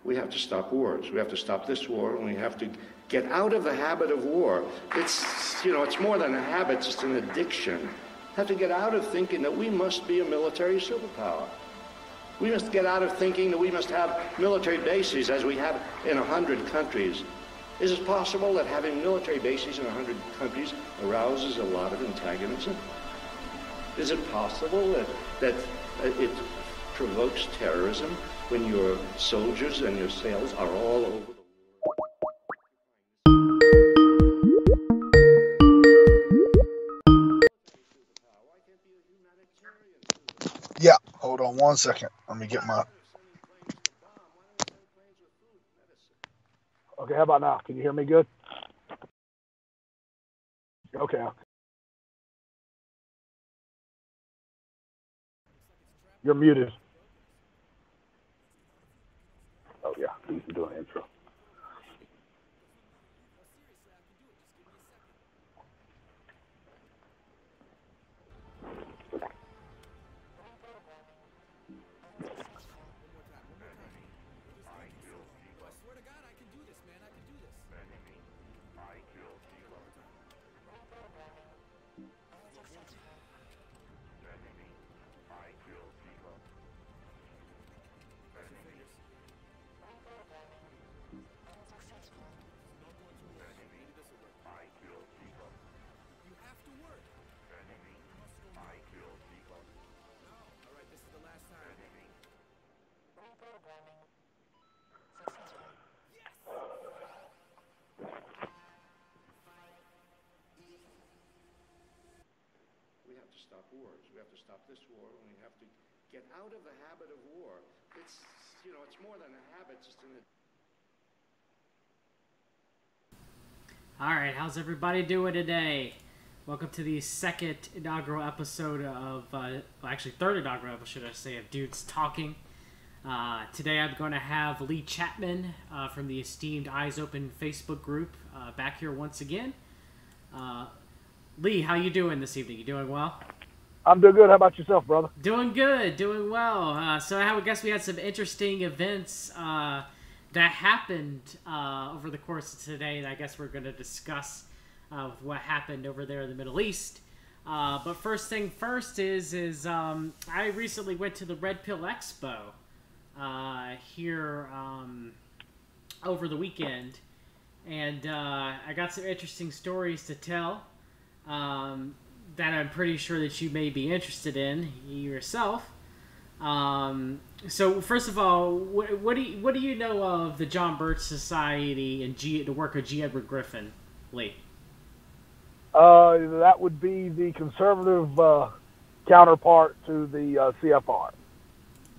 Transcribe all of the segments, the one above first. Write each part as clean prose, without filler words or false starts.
We have to stop wars. We have to stop this war, and we have to get out of the habit of war. It's more than a habit, it's an addiction. We have to get out of thinking that we must be a military superpower. We must get out of thinking that we must have military bases as we have in 100 countries. Is it possible that having military bases in 100 countries arouses a lot of antagonism? Is it possible that it provokes terrorism when your soldiers and your sails are all over the Yeah, hold on one second. Let me get my... Okay, how about now? Can you hear me good? Okay. You're muted. Oh, yeah. He's doing an intro. We have to stop wars. We have to stop this war, and we have to get out of the habit of war. It's more than a habit, it's an All right, how's everybody doing today? Welcome to the second inaugural episode of, actually third inaugural episode, I should say, of Dudes Talking. Today I'm going to have Lee Chapman from the esteemed Eyes Open Facebook group back here once again. Lee, how you doing this evening? You doing well? I'm doing good. How about yourself, brother? Doing good, doing well. So I guess we had some interesting events that happened over the course of today that I guess we're going to discuss what happened over there in the Middle East. But first thing first is I recently went to the Red Pill Expo here over the weekend, and I got some interesting stories to tell that I'm pretty sure that you may be interested in yourself. So first of all, what do you know of the John Birch Society and the work of G. Edward Griffin, Lee? That would be the conservative counterpart to the CFR.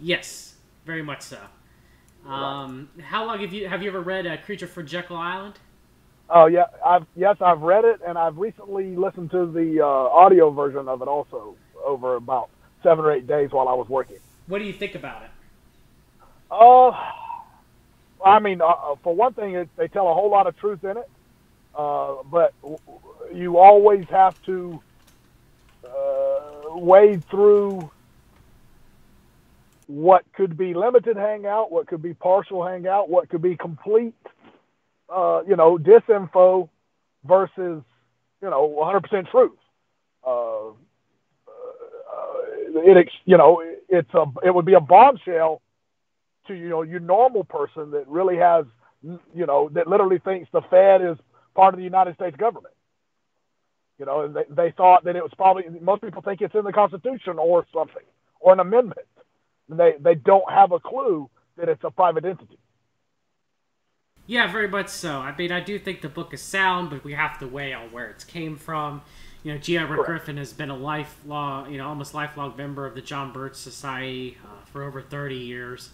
Yes, very much so. Right. How long have you ever read Creature from Jekyll Island? Oh yeah, I've read it, and I've recently listened to the audio version of it also over about 7 or 8 days while I was working. What do you think about it? I mean, for one thing, they tell a whole lot of truth in it, but you always have to wade through what could be limited hangout, what could be partial hangout, what could be complete, disinfo versus, 100% truth. It would be a bombshell to, your normal person that really has, that literally thinks the Fed is part of the United States government. And they thought that it was probably, most people think it's in the Constitution or something, or an amendment. And they don't have a clue that it's a private entity. Yeah, very much so. I mean, I do think the book is sound, but we have to weigh on where it came from. G. Edward Griffin has been a lifelong, almost lifelong member of the John Birch Society for over 30 years.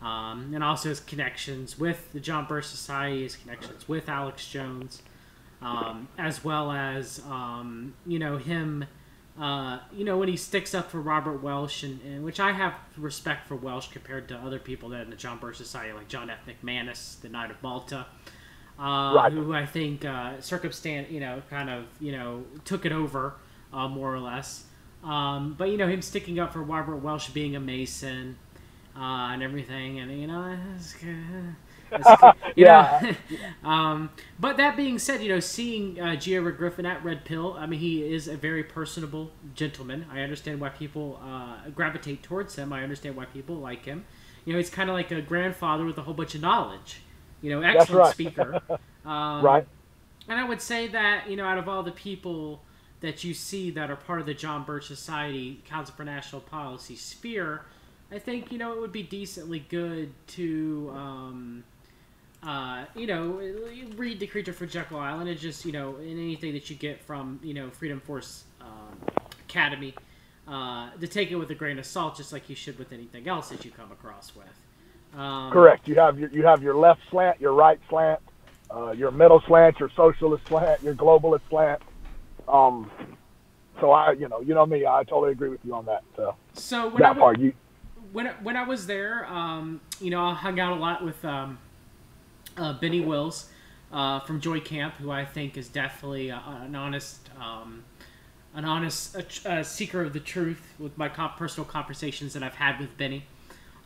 And also his connections with the John Birch Society, his connections with Alex Jones, as well as, him, when he sticks up for Robert Welsh, and which I have respect for Welsh compared to other people that in the John Birch Society, like John F. McManus, the Knight of Malta, who I think took it over more or less. But him sticking up for Robert Welsh being a Mason, and everything, and Yeah. but that being said, seeing G. Edward Griffin at Red Pill, I mean, he is a very personable gentleman. I understand why people gravitate towards him. I understand why people like him. He's kind of like a grandfather with a whole bunch of knowledge. Excellent right. speaker. Right. And I would say that, out of all the people that you see that are part of the John Birch Society Council for National Policy sphere, I think, it would be decently good to, read The Creature from Jekyll Island and just, in anything that you get from, Freedom Force Academy, to take it with a grain of salt, just like you should with anything else that you come across with. Correct. You have your left slant, your right slant, your middle slant, your socialist slant, your globalist slant. So I, me, I totally agree with you on that. So when that part, when I was there, I hung out a lot with Benny Wills from Joy Camp, who I think is definitely an honest seeker of the truth with my personal conversations that I've had with Benny,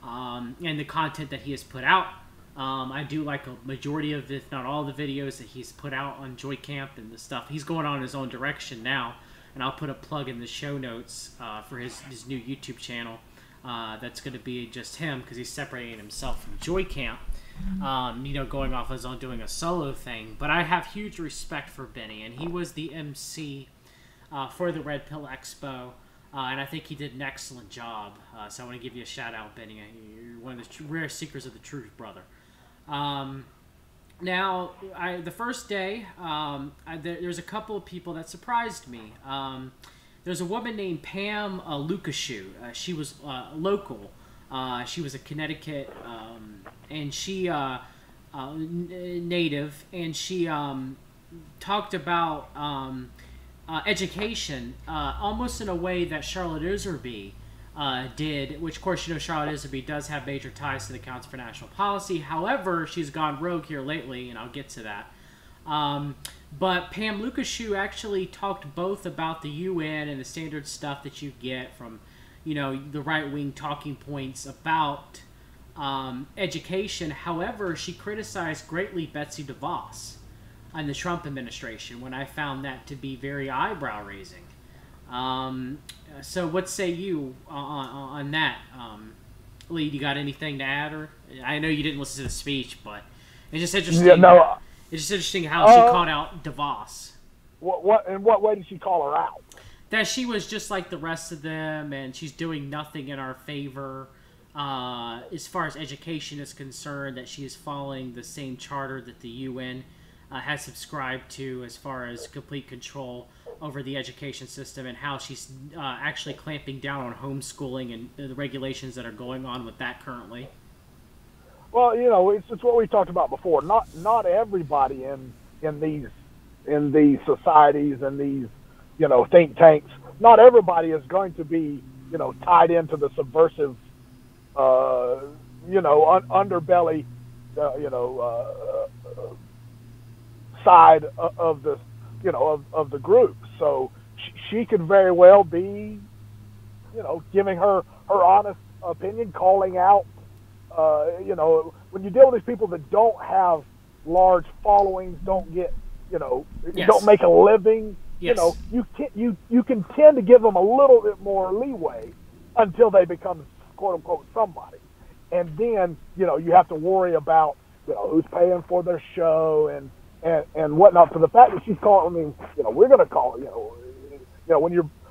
and the content that he has put out. I do like a majority of, if not all, the videos that he's put out on Joy Camp and the stuff. He's going on his own direction now, and I'll put a plug in the show notes for his new YouTube channel. That's going to be just him because he's separating himself from Joy Camp, going off his own, doing a solo thing. But I have huge respect for Benny, and he was the MC for the Red Pill Expo, and I think he did an excellent job. So I want to give you a shout out, Benny. You're one of the rare seekers of the truth, brother. Now, the first day, there's a couple of people that surprised me. There's a woman named Pam Lukashu. She was local. She was a Connecticut, and she native, and she talked about education almost in a way that Charlotte Iserby did, which of course Charlotte Iserby does have major ties to the Council for National Policy. However, she's gone rogue here lately, and I'll get to that. But Pam Lukashu actually talked both about the UN and the standard stuff that you get from, the right-wing talking points about education. However, she criticized greatly Betsy DeVos and the Trump administration when I found that to be very eyebrow-raising. So what say you on that? Lee, you got anything to add? Or I know you didn't listen to the speech, but it's just interesting. Yeah, no. It's just interesting how she called out DeVos. In what way did she call her out? That she was just like the rest of them, and she's doing nothing in our favor as far as education is concerned. That she is following the same charter that the UN has subscribed to as far as complete control over the education system, and how she's actually clamping down on homeschooling and the regulations that are going on with that currently. Well, it's what we talked about before. Not everybody in these societies and these think tanks. Not everybody is going to be tied into the subversive underbelly side of the of the group. So she could very well be giving her honest opinion, calling out. When you deal with these people that don't have large followings, don't get, Yes. don't make a living, Yes. you can tend to give them a little bit more leeway until they become quote unquote somebody, and then you have to worry about who's paying for their show and whatnot. For the fact that she's calling, we're going to call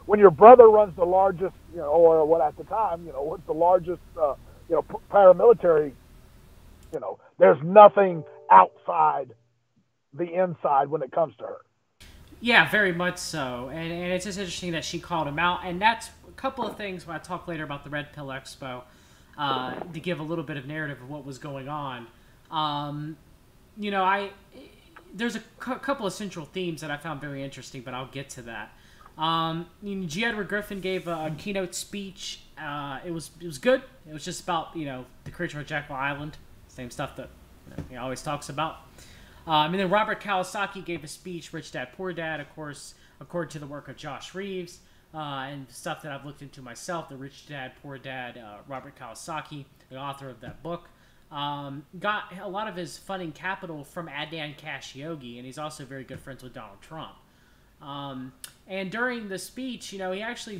when your brother runs the largest, or what at the time, what's the largest. Paramilitary, there's nothing outside the inside when it comes to her. Yeah, very much so. And it's just interesting that she called him out. And that's a couple of things when I talk later about the Red Pill Expo, to give a little bit of narrative of what was going on. There's a couple of central themes that I found very interesting, but I'll get to that. G. Edward Griffin gave a keynote speech. It was good. It was just about the creature of Jekyll Island, same stuff that he always talks about. And then Robert Kawasaki gave a speech, Rich Dad Poor Dad, of course, according to the work of Josh Reeves, and stuff that I've looked into myself. The Rich Dad Poor Dad, Robert Kawasaki, the author of that book, got a lot of his funding capital from Adnan Khashoggi, and he's also very good friends with Donald Trump. And during the speech, he actually,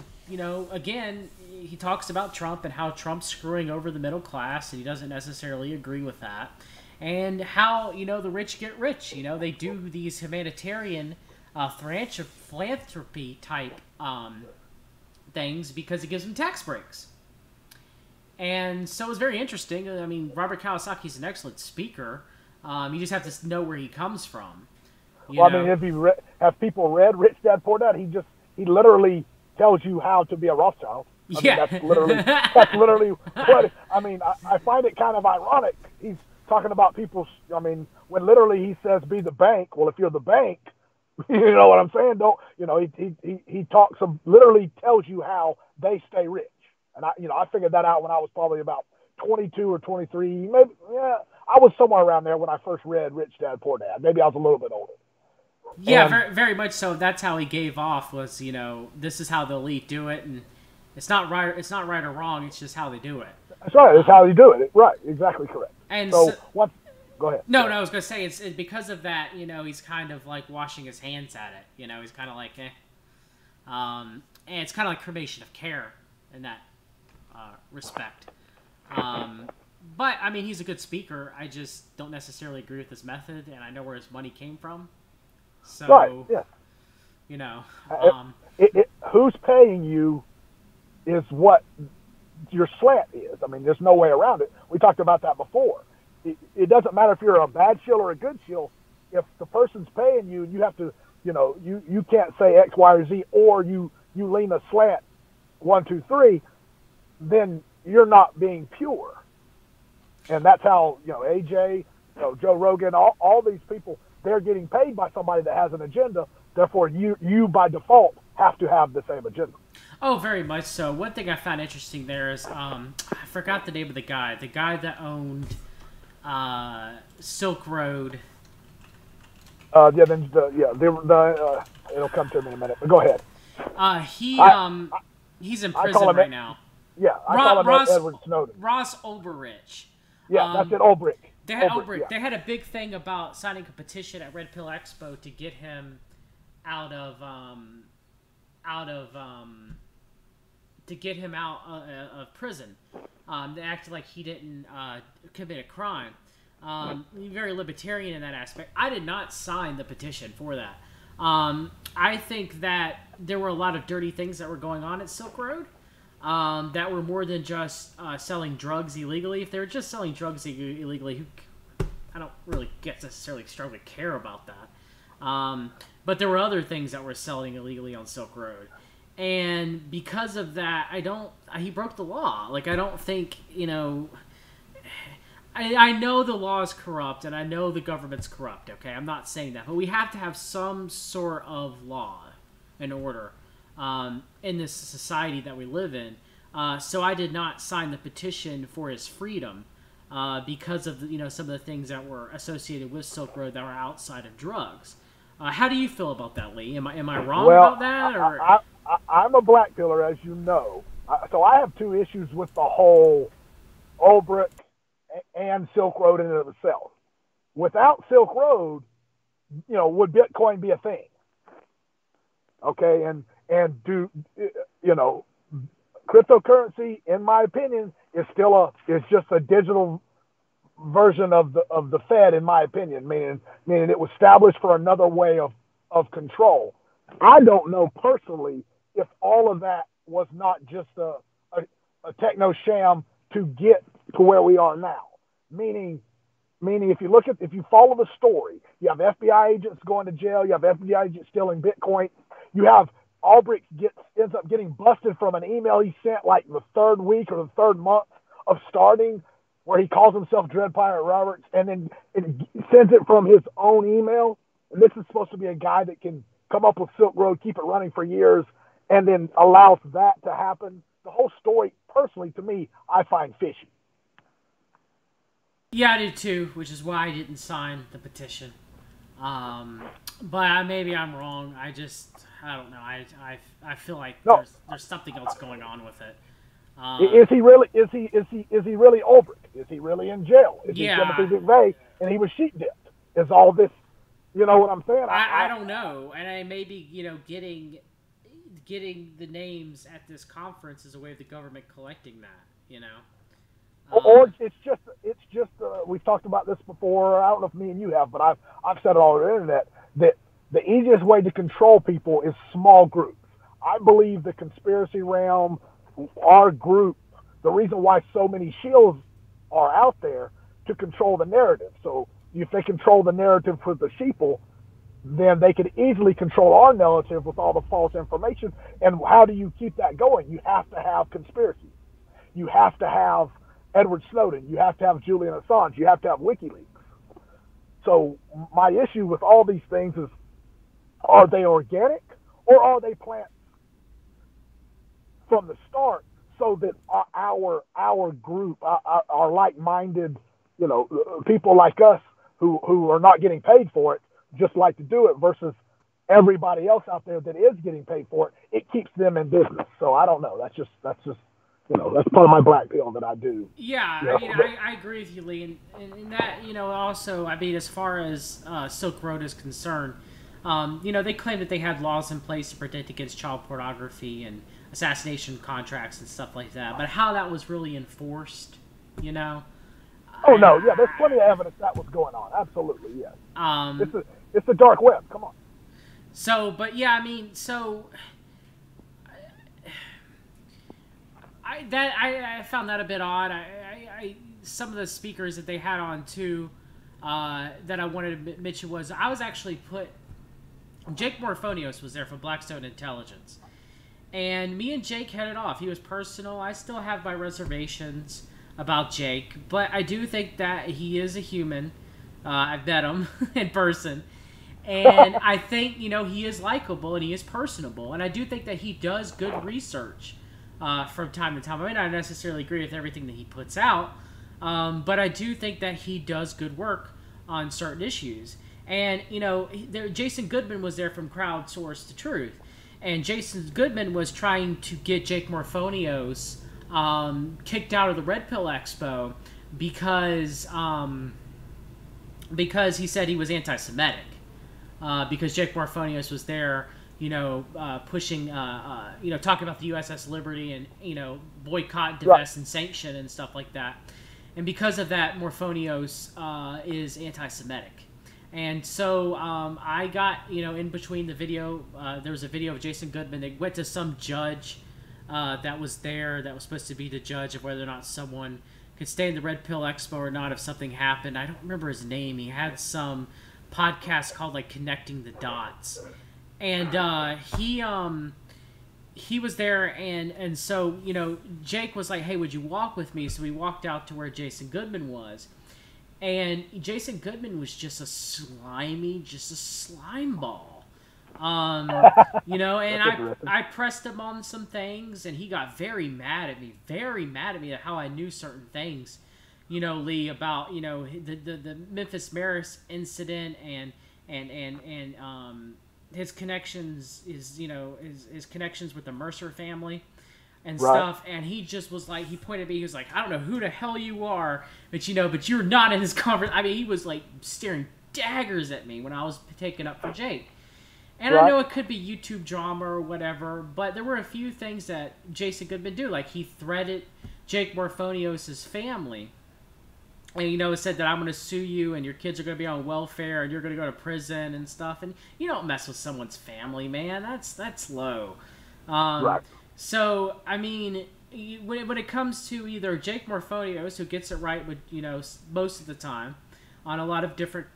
again, he talks about Trump and how Trump's screwing over the middle class, and he doesn't necessarily agree with that. And how, the rich get rich. They do these humanitarian philanthropy type things because it gives them tax breaks. And so it's very interesting. I mean, Robert Kiyosaki's an excellent speaker. You just have to know where he comes from. I mean, have people read Rich Dad Poor Dad? He literally tells you how to be a Rothschild. I mean, that's literally what. I mean, I find it kind of ironic. He's talking about people's. I mean, when literally he says, "Be the bank." Well, if you're the bank, you know what I'm saying. Don't he talks literally tells you how they stay rich. And I figured that out when I was probably about 22 or 23. Maybe, I was somewhere around there when I first read Rich Dad Poor Dad. Maybe I was a little bit older. Yeah, very, very much so. That's how he gave off was, this is how the elite do it, and it's not right or wrong. It's just how they do it. That's right. It's how you do it. Right. Exactly correct. And so what? Go ahead. No, I was gonna say it's because of that. He's kind of like washing his hands at it. He's kind of like, and it's kind of like cremation of care in that respect. But I mean, he's a good speaker. I just don't necessarily agree with his method, and I know where his money came from. So, right, yeah. Who's paying you is what your slant is. I mean, there's no way around it. We talked about that before. It doesn't matter if you're a bad shill or a good shill. If the person's paying you, you have to, you can't say X, Y, or Z, or you lean a slant 1, 2, 3, then you're not being pure. And that's how, AJ, Joe Rogan, all these people, they're getting paid by somebody that has an agenda. Therefore, you by default have to have the same agenda. Oh, very much so. One thing I found interesting there is I forgot the name of the guy that owned Silk Road. It'll come to me in a minute. But go ahead. He's in prison right now. Yeah, I call him Edward Snowden. Ross Ulbricht. Yeah, that's it. Ulbricht. They had a big thing about signing a petition at Red Pill Expo to get him out of prison. They acted like he didn't commit a crime. Very libertarian in that aspect. I did not sign the petition for that. I think that there were a lot of dirty things that were going on at Silk Road. That were more than just selling drugs illegally. If they were just selling drugs illegally, I don't really necessarily strongly care about that. But there were other things that were selling illegally on Silk Road. And because of that, he broke the law. Like, I don't think, I know the law is corrupt, and I know the government's corrupt, okay? I'm not saying that. But we have to have some sort of law and order in this society that we live in. So I did not sign the petition for his freedom because of some of the things that were associated with Silk Road that were outside of drugs. How do you feel about that, Lee? Am I wrong about that? Or I'm a black pillar, as you know. So I have two issues with the whole Ulbricht and Silk Road in and of itself. Without Silk Road, would Bitcoin be a thing? Okay, and do cryptocurrency, in my opinion, is just a digital version of the Fed, in my opinion, meaning it was established for another way of control. I don't know personally if all of that was not just a techno sham to get to where we are now. Meaning if you follow the story, you have FBI agents going to jail, you have FBI agents stealing Bitcoin, you have Ulbricht ends up getting busted from an email he sent like the third week or the third month of starting, where he calls himself Dread Pirate Roberts, and then it sends it from his own email. And this is supposed to be a guy that can come up with Silk Road, keep it running for years, and then allows that to happen. The whole story, personally, to me, I find fishy. Yeah, I did too, which is why I didn't sign the petition. But maybe I'm wrong. I don't know. I feel like there's something else going on with it. Is he really? Is he really over it? Is he really in jail? Is he Timothy McVeigh and he was sheep dipped? Is all this? You know what I'm saying? I don't know, and I maybe getting the names at this conference is a way of the government collecting that. Or it's just we've talked about this before. I don't know if me and you have, but I've said it all over the internet that the easiest way to control people is small groups. I believe the conspiracy realm, our group, the reason why so many shields are out there to control the narrative. So if they control the narrative for the sheeple, then they could easily control our narrative with all the false information. And how do you keep that going? You have to have conspiracy. You have to have Edward Snowden. You have to have Julian Assange. You have to have WikiLeaks. So my issue with all these things is, are they organic or are they plants from the start, so that our group, our like-minded, people like us who are not getting paid for it, just like to do it, versus everybody else out there that is getting paid for it, it keeps them in business. So I don't know. That's just that's part of my black pill that I do. Yeah, I agree with you, Lee, and that also, as far as Silk Road is concerned, they claim that they had laws in place to protect against child pornography and assassination contracts and stuff like that, but how that was really enforced, Oh no, yeah, there's plenty of evidence that was going on. Absolutely, yes. It's the dark web. Come on. So, but yeah, I found that a bit odd. I some of the speakers that they had on too, that I wanted to mention was Jake Morphonios was there from Blackstone Intelligence. And me and Jake had it off. He was personal. I still have my reservations about Jake, but I do think that he is a human. I've met him in person. And I think, he is likable and he is personable. And I do think that he does good research from time to time. I may not necessarily agree with everything that he puts out, but I do think that he does good work on certain issues. And, Jason Goodman was there from Crowdsource to Truth. And Jason Goodman was trying to get Jake Morphonios kicked out of the Red Pill Expo because he said he was anti-Semitic. Because Jake Morphonios was there, pushing, talking about the USS Liberty and, boycott, divest, and sanction and stuff like that. And because of that, Morphonios is anti-Semitic. And so I got, in between the video, there was a video of Jason Goodman. They went to some judge that was there that was supposed to be the judge of whether or not someone could stay in the Red Pill Expo or not if something happened. I don't remember his name. He had some podcast called, Connecting the Dots. And he was there, and so, Jake was like, hey, would you walk with me? So we walked out to where Jason Goodman was. And Jason Goodman was just a slime ball. And I pressed him on some things, and he got very mad at me at how I knew certain things, Lee, about, the Memphis Maris incident and his connections, his connections with the Mercer family and stuff, and he just was like, he pointed at me, he was like, I don't know who the hell you are, but you're not in this conversation. He was staring daggers at me when I was taking up for Jake. And I know it could be YouTube drama or whatever, but there were a few things that Jason Goodman do, he threatened Jake Morphonios' family, and said that I'm going to sue you, and your kids are going to be on welfare, and you're going to go to prison and stuff, and you don't mess with someone's family, man. That's low. So, when it comes to either Jake Morphonios, who gets it right with, most of the time on a lot of different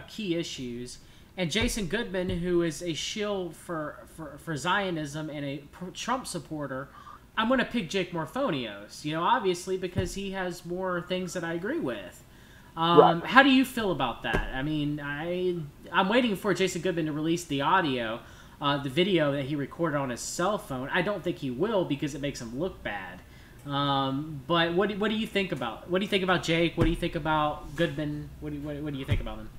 key issues, and Jason Goodman, who is a shill for Zionism and a Trump supporter, I'm going to pick Jake Morphonios, obviously because he has more things that I agree with. How do you feel about that? I'm waiting for Jason Goodman to release the audio, the video that he recorded on his cell phone. I don't think he will because it makes him look bad. But what do you think about? What do you think about Jake? What do you think about Goodman? What do you think about him?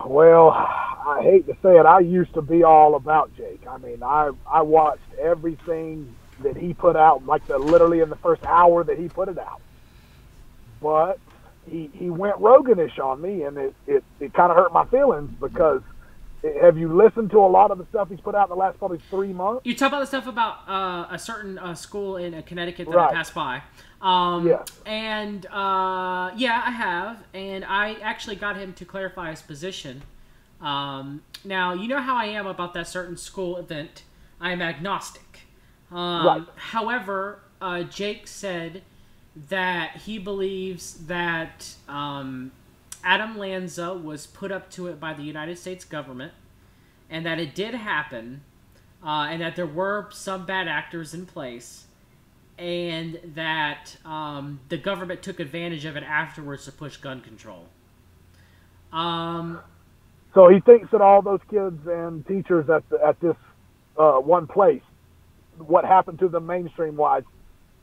Well, I hate to say it, I used to be all about Jake. I watched everything that he put out, like literally in the first hour that he put it out. But he went Roganish on me, and it kind of hurt my feelings because have you listened to a lot of the stuff he's put out in the last probably 3 months? You talk about the stuff about a certain school in Connecticut that Right. I passed by. Yeah. And yeah, I have, and I actually got him to clarify his position. Now, you know how I am about that certain school event. I am agnostic. Right. However, Jake said that he believes that Adam Lanza was put up to it by the United States government, and that it did happen, and that there were some bad actors in place, and that the government took advantage of it afterwards to push gun control. So he thinks that all those kids and teachers at this one place, what happened to them mainstream-wise,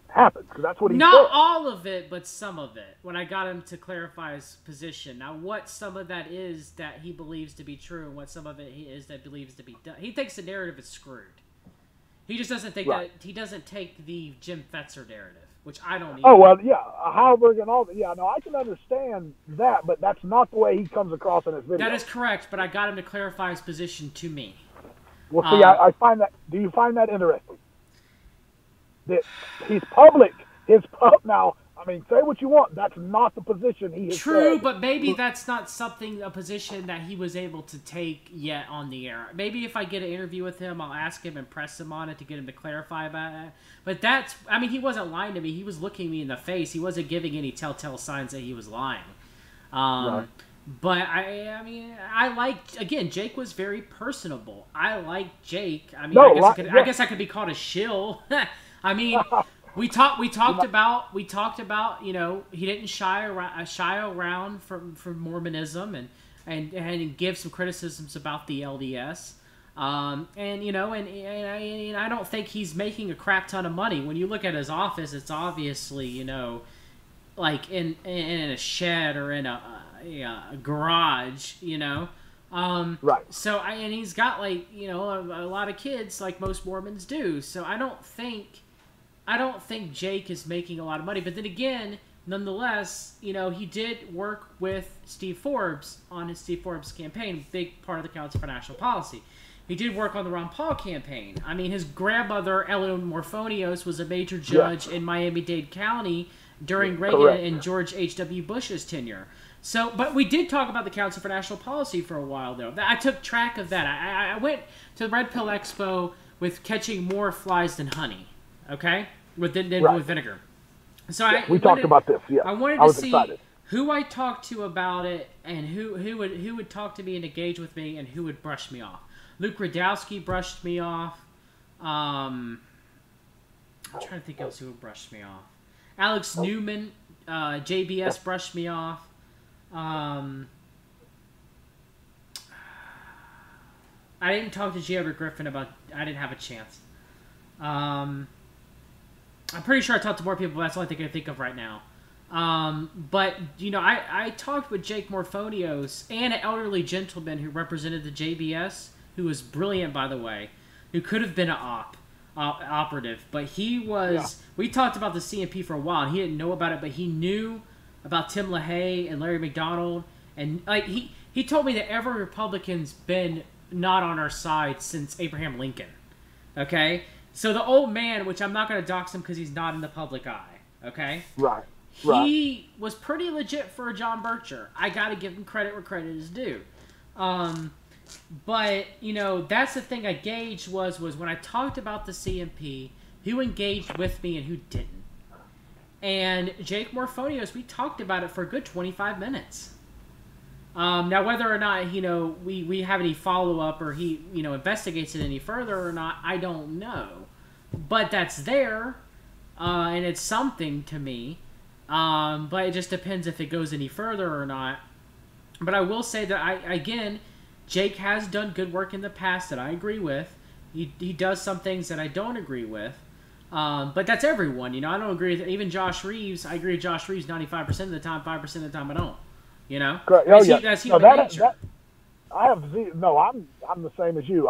happened, because that's what he Not said. all of it, but some of it, when I got him to clarify his position. Now, what some of that is that he believes to be true, and what some of it is that believes to be done. He thinks the narrative is screwed. He just doesn't think Right. that, he doesn't take the Jim Fetzer narrative, which I don't either. Oh, well, yeah, Halberg and all that. Yeah, no, I can understand that, but that's not the way he comes across in his video. That is correct, but I got him to clarify his position to me. Well, see, I find that. Do you find that interesting? That he's public. Now, I mean, say what you want. That's not the position he has True, said. but maybe that's not a position that he was able to take yet on the air. Maybe if I get an interview with him, I'll ask him and press him on it to get him to clarify about it. But I mean, he wasn't lying to me. He was looking me in the face. He wasn't giving any telltale signs that he was lying. Right. But I mean, again, Jake was very personable. I like Jake. I mean, I guess I could be called a shill. I mean, we talked about, you know, he didn't shy around from Mormonism and give some criticisms about the LDS. And you know, and I don't think he's making a crap ton of money. When you look at his office, it's obviously, you know, like in a shed or in a garage, you know. Right. So and he's got, like, you know, a lot of kids, like most Mormons do. So I don't think Jake is making a lot of money. But then again, nonetheless, you know, he did work with Steve Forbes on his Steve Forbes campaign, big part of the Council for National Policy. He did work on the Ron Paul campaign. I mean, his grandmother, Ellen Morphonios, was a major judge in Miami-Dade County during Reagan and George H.W. Bush's tenure. So, but we did talk about the Council for National Policy for a while, though. I took track of that. I went to the Red Pill Expo with catching more flies than honey, okay, with vinegar. So we talked about this. Yeah, I wanted to see who I talked to about it, and who would talk to me and engage with me, and who would brush me off. Luke Radowski brushed me off. I'm trying to think else who brushed me off. Alex Newman, JBS brushed me off. I didn't talk to J. Edward Griffin about. I didn't have a chance. I'm pretty sure I talked to more people, but that's the only thing I can think of right now. But, you know, I talked with Jake Morphonios and an elderly gentleman who represented the JBS, who was brilliant, by the way, who could have been an operative, but he was. Yeah. We talked about the CMP for a while, and he didn't know about it, but he knew about Tim LaHaye and Larry McDonald, and like he told me that every Republican's been not on our side since Abraham Lincoln. Okay, so the old man, which I'm not going to dox him because he's not in the public eye. Okay, right. He was pretty legit for a John Bircher. I got to give him credit where credit is due. But, you know, that's the thing I gauged was when I talked about the CMP, who engaged with me and who didn't. And Jake Morphonios, we talked about it for a good 25 minutes. Now, whether or not, you know, we have any follow-up or he, you know, investigates it any further or not, I don't know. But that's there, and it's something to me. But it just depends if it goes any further or not. But I will say that, Jake has done good work in the past that I agree with. He does some things that I don't agree with. But that's everyone, you know. I don't agree with even Josh Reeves. I agree with Josh Reeves 95% of the time, 5% of the time I don't. You know? Correct. That's human nature. I'm the same as you.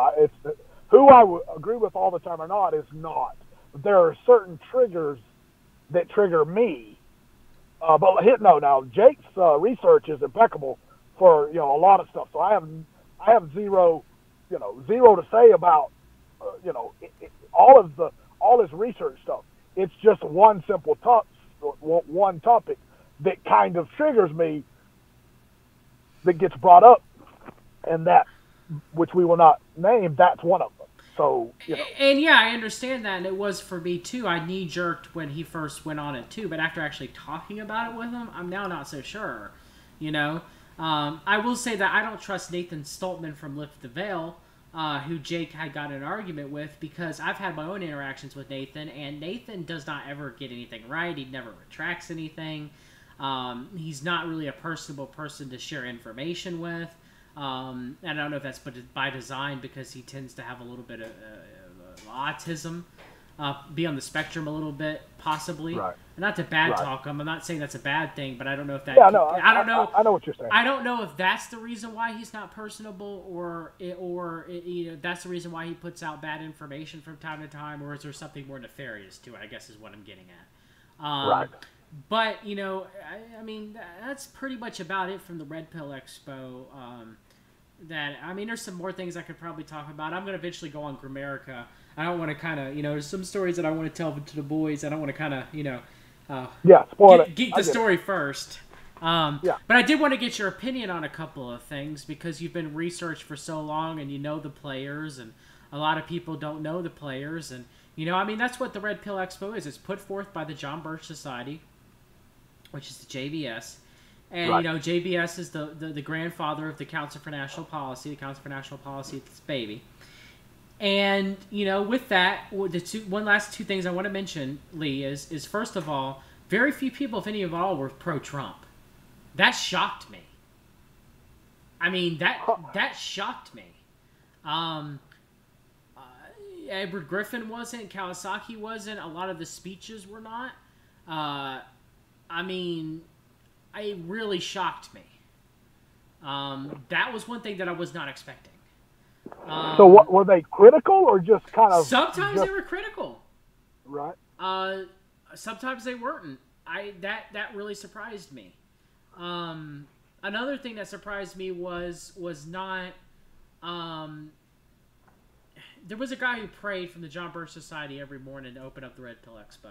Who I would agree with all the time or not is not. there are certain triggers that trigger me. But now Jake's research is impeccable for a lot of stuff. So I have zero to say about all his research stuff. It's just one simple one topic that kind of triggers me, that gets brought up, and that, which we will not name, that's one of them. So, And yeah, I understand that, and it was for me too. I knee-jerked when he first went on it too, but after actually talking about it with him, I'm now not so sure, I will say that I don't trust Nathan Stoltman from Lift the Veil, who Jake had got an argument with, because I've had my own interactions with Nathan, and Nathan does not ever get anything right. He never retracts anything. He's not really a personable person to share information with. And I don't know if that's by design, because he tends to have a little bit of autism, be on the spectrum a little bit, possibly. Right. Not to bad talk him. I'm not saying that's a bad thing, but I don't know if that. Yeah, no, I don't know. I know what you're saying. I don't know if that's the reason why he's not personable, or that's the reason why he puts out bad information from time to time, or is there something more nefarious to it? I guess is what I'm getting at. Right. But I mean, that's pretty much about it from the Red Pill Expo. There's some more things I could probably talk about. I'm going to eventually go on Grammarica. I don't want to kind of, there's some stories that I want to tell to the boys. I don't want to kind of, spoil it. Geek the story first. But I did want to get your opinion on a couple of things, because you've been researched for so long and you know the players, and a lot of people don't know the players. And, that's what the Red Pill Expo is. It's put forth by the John Birch Society, which is the JBS. And, JBS is the grandfather of the Council for National Policy. The Council for National Policy, it's baby. And, with that, one last two things I want to mention, Lee, is first of all, very few people, if any of all, were pro-Trump. That shocked me. I mean, that shocked me. Edward Griffin wasn't. Kawasaki wasn't. A lot of the speeches were not. It really shocked me. That was one thing that I was not expecting. So what were they critical, or just kind of? Sometimes they were critical. Right. Sometimes they weren't. That really surprised me. Another thing that surprised me was not. There was a guy who prayed from the John Birch Society every morning to open up the Red Pill Expo.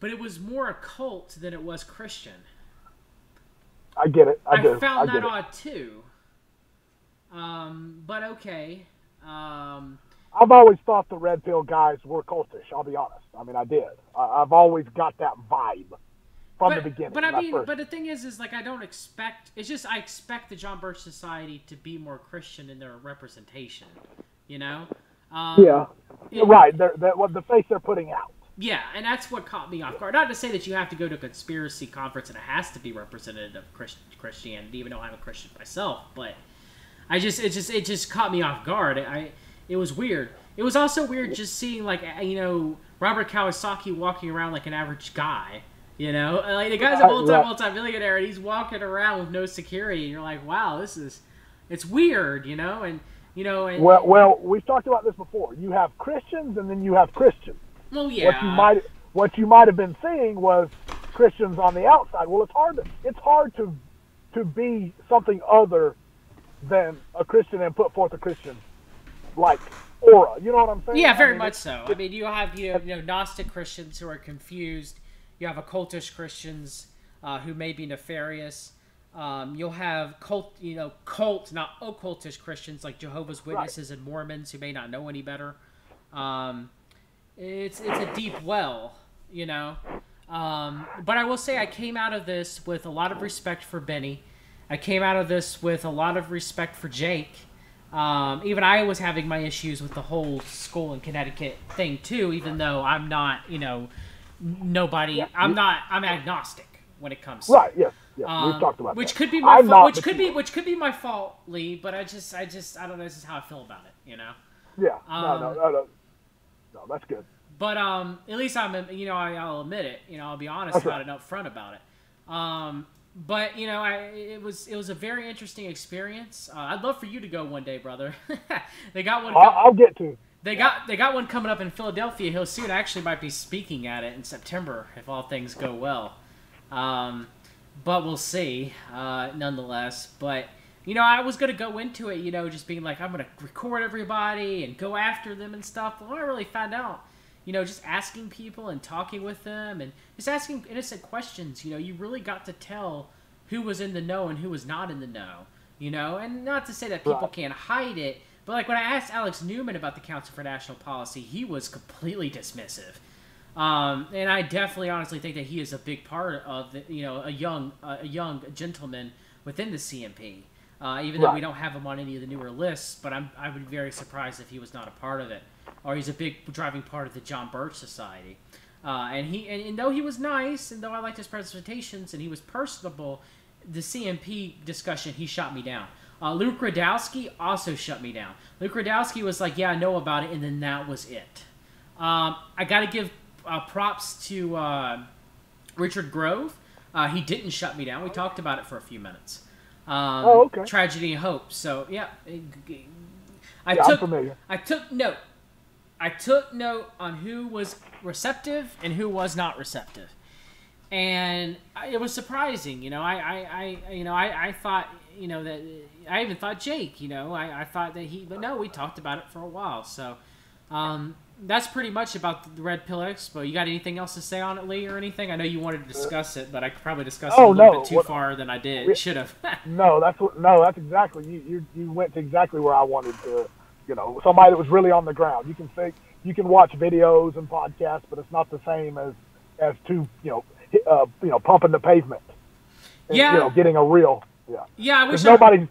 But it was more a cult than it was Christian. I get it. I found that odd too. But okay. I've always thought the Red Pill guys were cultish. I'll be honest. I did. I've always got that vibe from the beginning. But the thing is I don't expect. It's just I expect the John Birch Society to be more Christian in their representation. Right. The face they're putting out. Yeah, and that's what caught me off guard. Not to say that you have to go to a conspiracy conference and it has to be representative of Christianity, even though I'm a Christian myself. But it just caught me off guard. It was weird. It was also weird just seeing Robert Kawasaki walking around like an average guy. Like the guy's a multi-millionaire and he's walking around with no security, and you're like, wow, it's weird, and. Well, we've talked about this before. You have Christians, and then you have Christians. Well, yeah. What you might have been seeing was Christians on the outside. Well, it's hard to be something other than a Christian and put forth a Christian like aura. You know what I'm saying? Yeah, very much so. You have Gnostic Christians who are confused. You have occultish Christians who may be nefarious. You'll have cult, not occultish Christians like Jehovah's Witnesses and Mormons who may not know any better. It's a deep well, But I will say I came out of this with a lot of respect for Benny. I came out of this with a lot of respect for Jake. Even I was having my issues with the whole school in Connecticut thing too, even though I'm not, nobody. Yeah. I'm agnostic when it comes to right. Yes. Yeah, we've talked about which that. Could be my fault. Which could be my fault, Lee. But I don't know. This is how I feel about it. Yeah. No, that's good. But at least I'll admit it. I'll be honest about it and upfront about it. But it was a very interesting experience. I'd love for you to go one day, brother. They got one. I'll get to. They got one coming up in Philadelphia here soon. I actually might be speaking at it in September if all things go well. But we'll see, nonetheless. But, I was going to go into it, just being like, I'm going to record everybody and go after them and stuff. But when I really found out, just asking people and talking with them and just asking innocent questions, you really got to tell who was in the know and who was not in the know, And not to say that people can't hide it, but like when I asked Alex Newman about the Council for National Policy, he was completely dismissive. And I definitely honestly think that he is a big part of a young gentleman within the CNP. Even though we don't have him on any of the newer lists, but I would be very surprised if he was not a part of it, or he's a big driving part of the John Birch Society. And though he was nice, and though I liked his presentations, and he was personable, the CNP discussion, he shot me down. Luke Radowski also shut me down. Luke Radowski was like, yeah, I know about it, and then that was it. I got to give props to Richard Grove. He didn't shut me down. We talked about it for a few minutes. Okay. Tragedy and Hope. So, yeah. I took note. I took note on who was receptive and who was not receptive. And it was surprising, I thought, that I even thought Jake, I thought that but no, we talked about it for a while. So, that's pretty much about the Red Pill Expo. You got anything else to say on it, Lee, or anything? I know you wanted to discuss it, but I could probably discuss it a little bit too far than I did. Should have. That's exactly, you went to exactly where I wanted to, somebody that was really on the ground. You can watch videos and podcasts, but it's not the same as two, pumping the pavement. And, getting a real, Yeah, I wish nobody's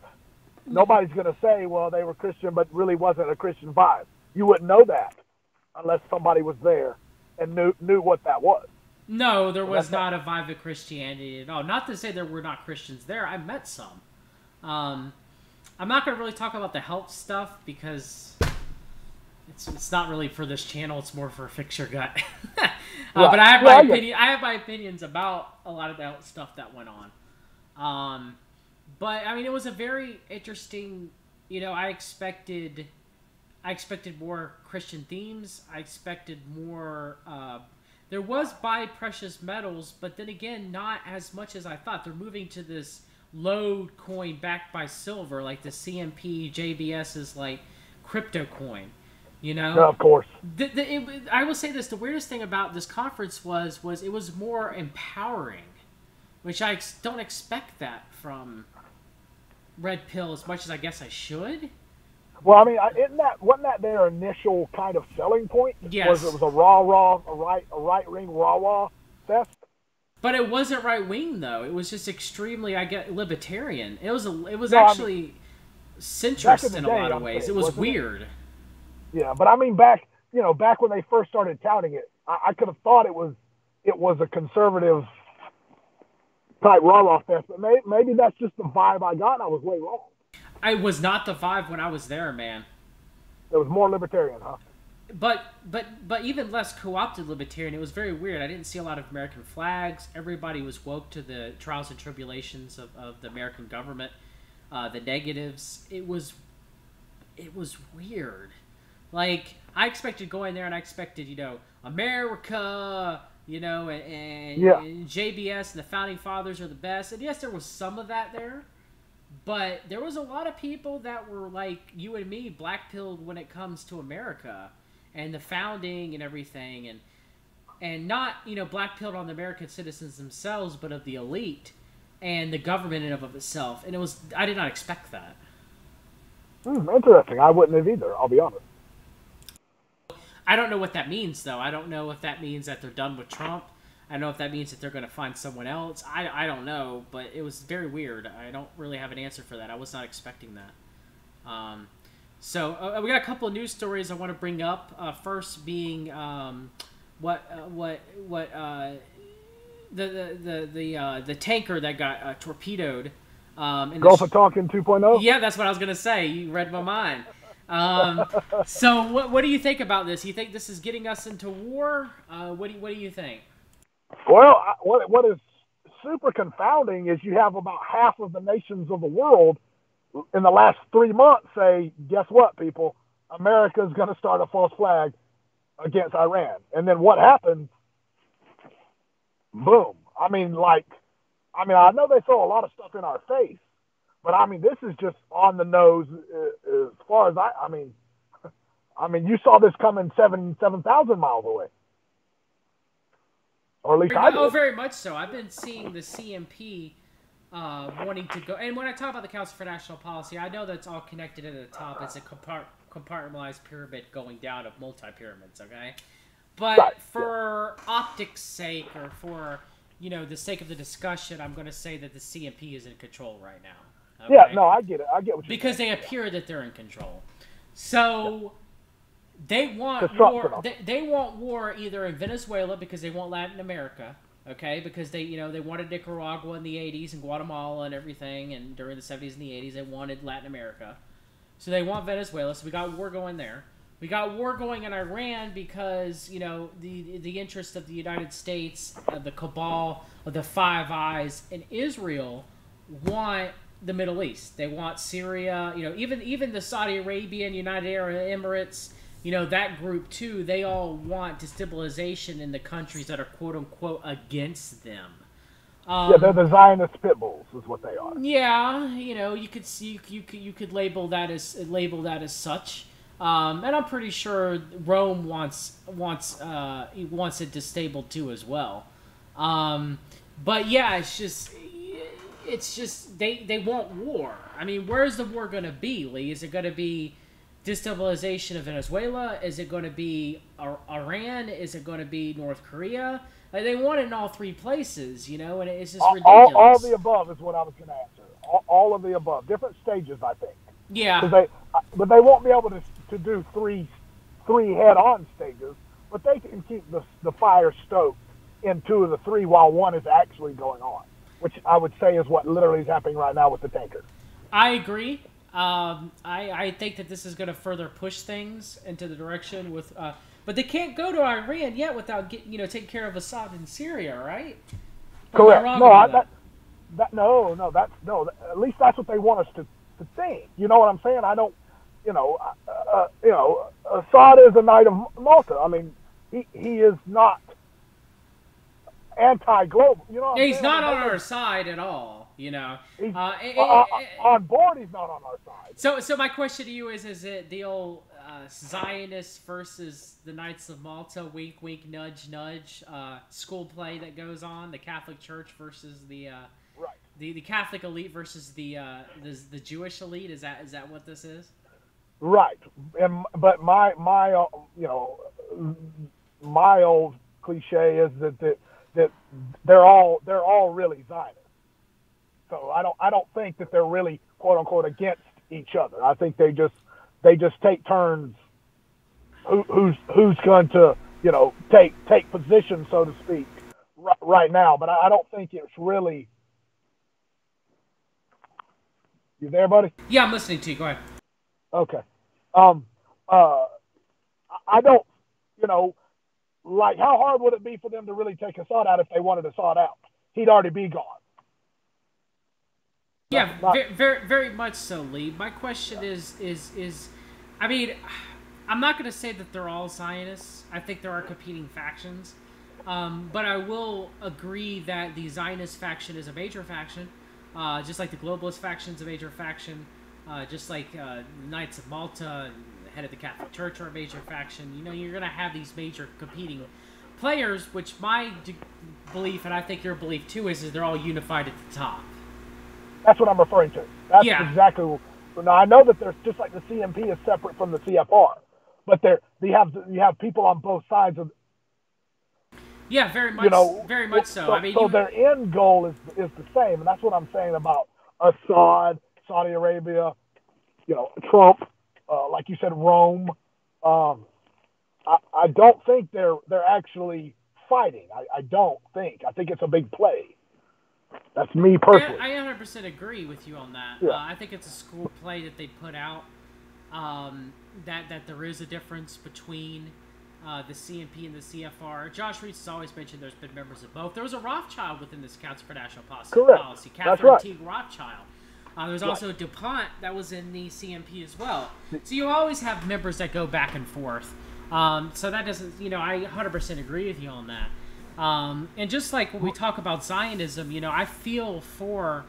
going to say, well, they were Christian, but really wasn't a Christian vibe. You wouldn't know that unless somebody was there and knew what that was. No, there was not a vibe of Christianity at all. Not to say there were not Christians there. I met some. I'm not going to really talk about the health stuff because it's not really for this channel. It's more for Fix Your Gut. But I have my opinion. I have my opinions about a lot of that stuff that went on. But I mean, it was a very interesting. I expected more Christian themes. I expected more. There was buy precious metals, but then again, not as much as I thought. They're moving to this low coin backed by silver, like the CMP JBS is like crypto coin. Yeah, of course. I will say this: the weirdest thing about this conference was it was more empowering, which I don't expect that from Red Pill as much as I guess I should. Well, I mean, wasn't that their initial kind of selling point? Yes. It was a right wing rah fest. But it wasn't right wing though. It was just extremely, libertarian. It was actually centrist in a lot of ways. It was weird. Yeah, but I mean, back when they first started touting it, I could have thought it was a conservative type rah fest. But maybe that's just the vibe I got. And I was way wrong. It was not the vibe when I was there, man. It was more libertarian, huh? But even less co-opted libertarian. It was very weird. I didn't see a lot of American flags. Everybody was woke to the trials and tribulations of the American government, the negatives. It was weird. Like, I expected going there, and I expected, America, and JBS and the Founding Fathers are the best. And yes, there was some of that there. But there was a lot of people that were like you and me, black-pilled when it comes to America and the founding and everything, and not black-pilled on the American citizens themselves, but of the elite and the government in and of itself. And I did not expect that. Interesting. I wouldn't have either. I'll be honest. I don't know what that means, though. I don't know if that means that they're done with Trump. I don't know if that means that they're going to find someone else. I don't know, but it was very weird. I don't really have an answer for that. I was not expecting that. So we got a couple of news stories I want to bring up. First being the tanker that got torpedoed. Gulf of Tonkin 2.0? Yeah, that's what I was going to say. You read my mind. So what do you think about this? You think this is getting us into war? What do you think? Well, what is super confounding is you have about half of the nations of the world in the last 3 months say, guess what, people? America's going to start a false flag against Iran. And then what happened? Boom. I know they throw a lot of stuff in our face, but this is just on the nose as far as you saw this coming 7,000 miles away. Or at least I did. Oh, very much so. I've been seeing the CMP wanting to go. And when I talk about the Council for National Policy, I know that's all connected at the top. It's a compartmentalized pyramid going down of multi-pyramids, okay? But for optics' sake, or for, the sake of the discussion, I'm going to say that the CMP is in control right now. Okay? Yeah, no, I get it. I get what you're because saying. they appear that they're in control. So they want war. They want war either in Venezuela because they want Latin America, okay? Because they wanted Nicaragua in the 80s and Guatemala and everything, and during the 70s and the 80s they wanted Latin America. So they want Venezuela. So we got war going there. We got war going in Iran because, the interest of the United States, the cabal, of the Five Eyes, and Israel want the Middle East. They want Syria, even the Saudi Arabian, United Arab Emirates, that group too, they all want destabilization in the countries that are quote-unquote against them. They're the Zionist pit bulls, is what they are. Yeah, you could see, you could label that as such. And I'm pretty sure Rome wants it destabilized too as well. But yeah, it's just they want war. Where's the war going to be, Lee? Is it going to be destabilization of Venezuela? Is it going to be Iran? Is it going to be North Korea? They want it in all three places, and it's just ridiculous. All the above is what I was going to answer. All of the above, different stages, I think. Yeah. But they won't be able to do three head-on stages, but they can keep the fire stoked in two of the three while one is actually going on, which I would say is what literally is happening right now with the tanker. I agree. I think that this is going to further push things into the direction with, but they can't go to Iran yet without taking care of Assad in Syria, right? Correct. No, at least that's what they want us to think. You know what I'm saying? I don't. Assad is a knight of Malta. He is not anti-global. You know what I'm he's saying? not on our side at all. On board, he's not on our side. So my question to you is it the old Zionists versus the Knights of Malta, wink, wink, nudge, nudge, school play that goes on, the Catholic Church versus the Catholic elite versus the Jewish elite? Is that what this is? Right. But my old cliche is that they're all really Zionists. So I don't think that they're really quote unquote against each other. I think they just take turns who's going to take position, so to speak, right now. But I don't think it's really. You there, buddy? Yeah, I'm listening to you. Go ahead. Okay. I don't. How hard would it be for them to really take Assad out if they wanted Assad out? He'd already be gone. Yeah, very, very much so, Lee. My question is, I'm not going to say that they're all Zionists. I think there are competing factions. But I will agree that the Zionist faction is a major faction, just like the globalist faction is a major faction, just like the Knights of Malta, the head of the Catholic Church are a major faction. You're going to have these major competing players, which my belief, and I think your belief too, is they're all unified at the top. That's what I'm referring to. That's exactly. Now I know that there's just like the CMP is separate from the CFR, but you have people on both sides of. Yeah, very much. Very much so. So their end goal is the same, and that's what I'm saying about Assad, Saudi Arabia, Trump, like you said, Rome. I don't think they're actually fighting. I don't think. I think it's a big play. That's me personally. I 100% agree with you on that. Yeah. I think it's a school play that they put out. That there is a difference between the CMP and the CFR. Josh Reitz has always mentioned there's been members of both. There was a Rothschild within this Council for National Policy. Correct. Catherine That's right. Teague Rothschild. There's also DuPont that was in the CMP as well. So you always have members that go back and forth. So that doesn't, I 100% agree with you on that. And just like when we talk about Zionism, I feel for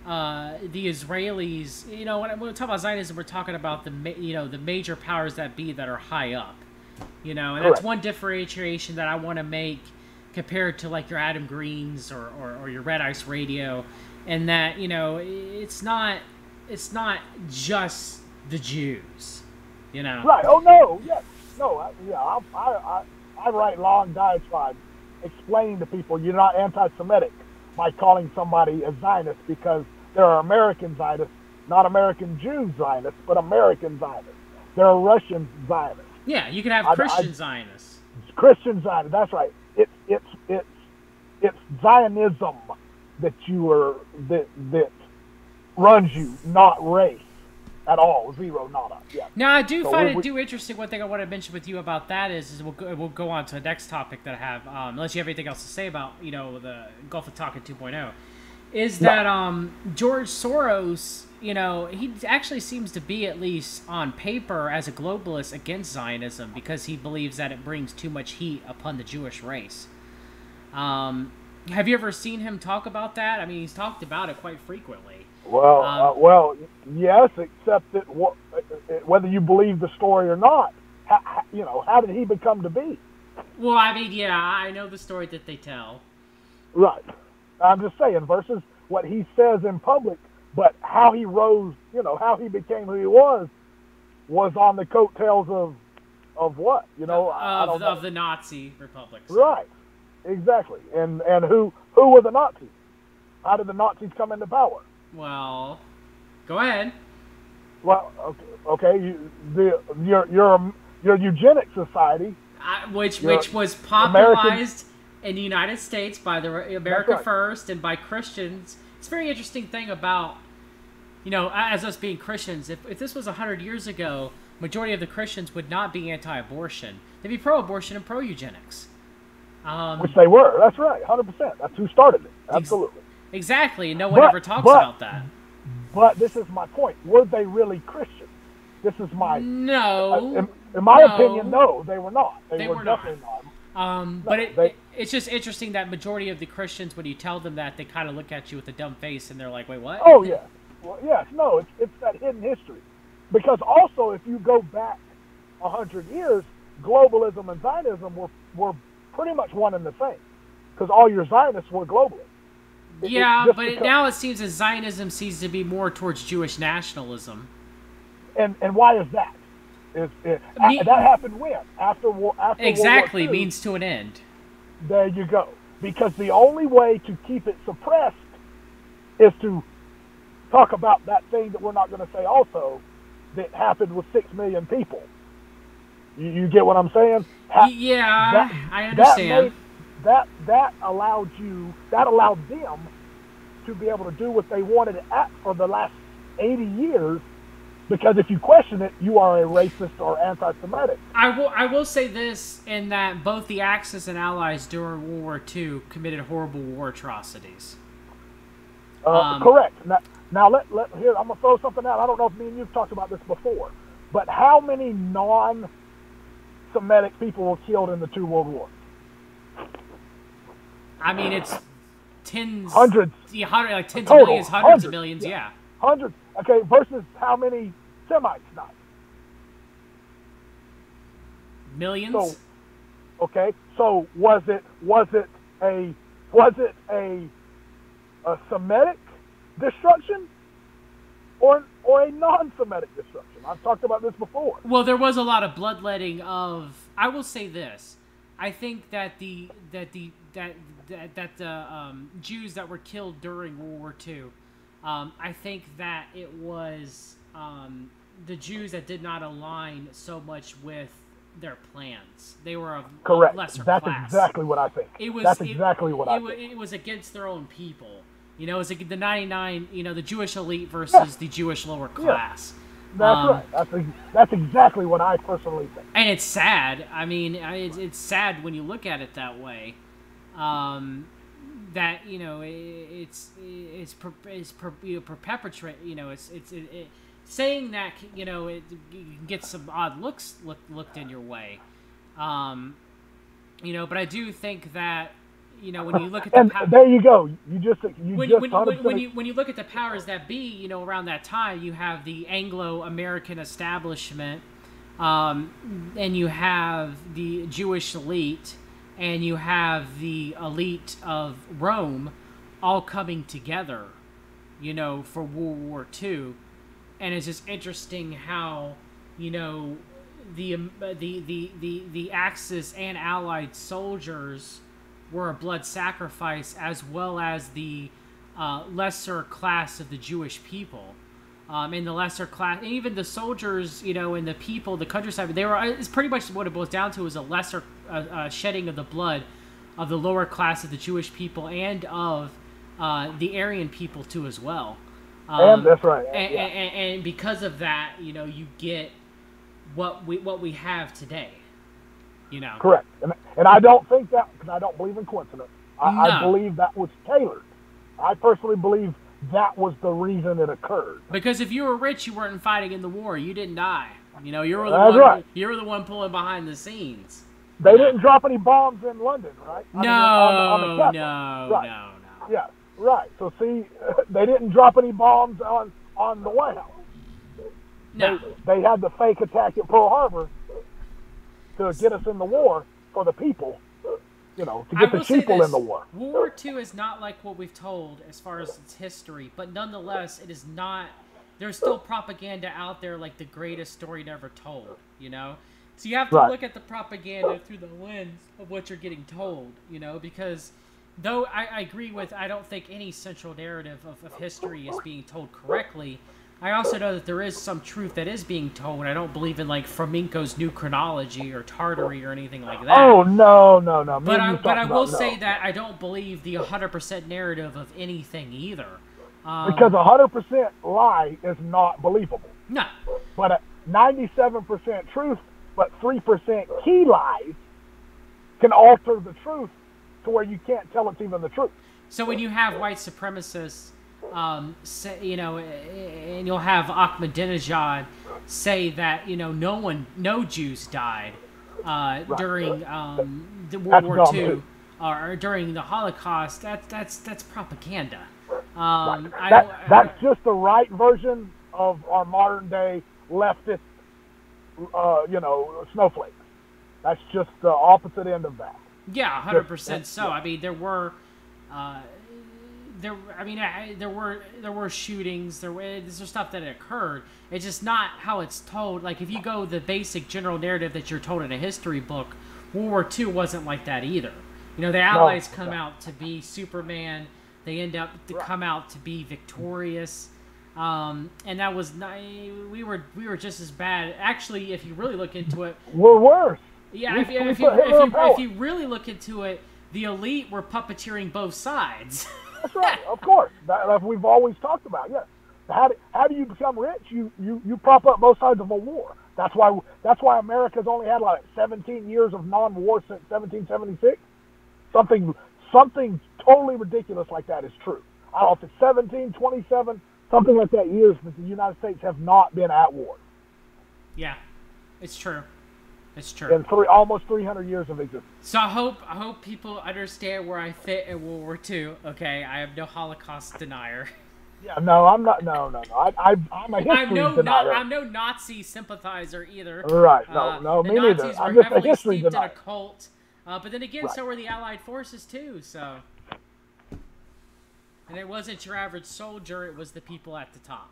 the Israelis. When we talk about Zionism, we're talking about the major powers that be that are high up. And that's one differentiation that I want to make compared to like your Adam Greens or your Red Ice Radio, and that it's not just the Jews. Right. Oh no. Yes. No. I write long diatribes explaining to people you're not anti-Semitic by calling somebody a Zionist, because there are American Zionists, not American Jew Zionists, but American Zionists. There are Russian Zionists. Yeah, you can have Christian Zionists. Christian Zionists. That's right. It's Zionism that runs you, not race at all. Zero, nada. Yeah. Now, I do find it interesting. One thing I want to mention with you about that is we'll go on to the next topic that I have, unless you have anything else to say about the Gulf of Tonkin 2.0, is that George Soros, he actually seems to be, at least on paper, as a globalist against Zionism, because he believes that it brings too much heat upon the Jewish race. Have you ever seen him talk about that? I mean, he's talked about it quite frequently. Well, yes, except that whether you believe the story or not, how did he become to be? Well, I mean, yeah, I know the story that they tell. Right. I'm just saying, versus what he says in public, but how he rose, how he became who he was on the coattails of what, of the Nazi republics. Right. Exactly. And who were the Nazis? How did the Nazis come into power? Well, go ahead. Well, okay. Your eugenics society, which was popularized in the United States by the America First and by Christians. It's a very interesting thing about, as us being Christians. If this was 100 years ago, majority of the Christians would not be anti-abortion. They'd be pro-abortion and pro-eugenics. Which they were. That's right, 100%. That's who started it. Absolutely. Exactly, and no one ever talks about that. But this is my point. Were they really Christians? This is my... No. In my opinion, no, they were not. They were definitely not. But it's just interesting that majority of the Christians, when you tell them that, they kind of look at you with a dumb face, and they're like, wait, what? Oh, yeah. Well, yes, no, it's that hidden history. Because also, if you go back 100 years, globalism and Zionism were pretty much one and the same, because all your Zionists were globalists. Yeah, but now it seems that Zionism seems to be more towards Jewish nationalism. And why is that? That happened when? After exactly, World War II, means to an end. There you go. Because the only way to keep it suppressed is to talk about that thing that we're not going to say also that happened with 6 million people. You get what I'm saying? I understand. That allowed them to be able to do what they wanted for the last 80 years, because if you question it, you are a racist or anti-Semitic. I will say this, in that both the Axis and Allies during World War II committed horrible war atrocities. Correct. Now here, I'm going to throw something out. I don't know if me and you've talked about this before, but how many non-Semitic people were killed in the 2 world wars? I mean, it's tens... Hundreds. Yeah, like tens Total. of millions, hundreds of millions, yeah. Hundreds. Okay, versus how many Semites died? Millions? So was it a Semitic destruction or a non-Semitic destruction? I've talked about this before. Well, there was a lot of bloodletting of... I will say this. I think that the Jews that were killed during World War II, I think that it was the Jews that did not align so much with their plans. They were of lesser class. That's exactly what I think. It was against their own people. It was like the 99, the Jewish elite versus the Jewish lower class. That's right. That's exactly what I personally think. And it's sad. I mean, it's sad when you look at it that way. that perpetrate, it's saying that it gets some odd looks looked in your way, but I do think that when you look at there you go, when you look at the powers that be, around that time you have the Anglo-American establishment, and you have the Jewish elite, and you have the elite of Rome all coming together, for World War II. And it's just interesting how, the Axis and Allied soldiers were a blood sacrifice, as well as the lesser class of the Jewish people. In the lesser class, even the soldiers, and the people, the countryside, it's pretty much what it boils down to, is a lesser shedding of the blood of the lower class of the Jewish people and of the Aryan people too as well. That's right. And because of that, you get what we have today. Correct. And I don't think that, because I don't believe in coincidence. I believe that was tailored. I personally believe that was the reason it occurred. Because if you were rich, you weren't fighting in the war. You didn't die. You were the one pulling behind the scenes. They didn't drop any bombs in London, right? No. Yeah, right. So see, they didn't drop any bombs on the White House. No. They had the fake attack at Pearl Harbor to get us in the war for the people. To get the people in the war. World War II is not like what we've told as far as its history, but nonetheless, it is not. There's still propaganda out there, like the greatest story never told. So you have to look at the propaganda through the lens of what you're getting told. Because though I agree with, I don't think any central narrative of history is being told correctly. I also know that there is some truth that is being told. I don't believe in like Flamenco's new chronology or Tartary or anything like that. Oh, no. But I will say that I don't believe the 100% narrative of anything either. Because 100% lie is not believable. No. But 97% truth, but 3% key lies can alter the truth to where you can't tell it's even the truth. So when you have white supremacists, and you'll have Ahmadinejad say that no Jews died during the World War II or during the Holocaust. That's propaganda. That's just the right version of our modern day leftist, snowflakes. That's just the opposite end of that. Yeah, 100%. So I mean, there were shootings. There's stuff that occurred. It's just not how it's told. Like if you go the basic general narrative that you're told in a history book, World War II wasn't like that either. The Allies come out to be Superman. They end up to come out to be victorious, and that was not. We were just as bad. Actually, if you really look into it, we're worse. Yeah, if you really look into it, the elite were puppeteering both sides. That's right, of course. That we've always talked about. Yeah, how do you become rich? You prop up both sides of a war. That's why America's only had like 17 years of non-war since 1776. Something totally ridiculous like that is true. I don't know if it's 17, 27, something like that years that the United States have not been at war. Yeah, it's true. It's true. In almost 300 years of existence. So I hope people understand where I fit in World War II. Okay, I have no Holocaust denier. Yeah, no, I'm not. No. I'm a history denier. I'm no Nazi sympathizer either. Right. No, me neither. Nazis I'm were just a heavily history steeped in denier. a cult. But then again, so were the Allied forces too. So, and it wasn't your average soldier; it was the people at the top.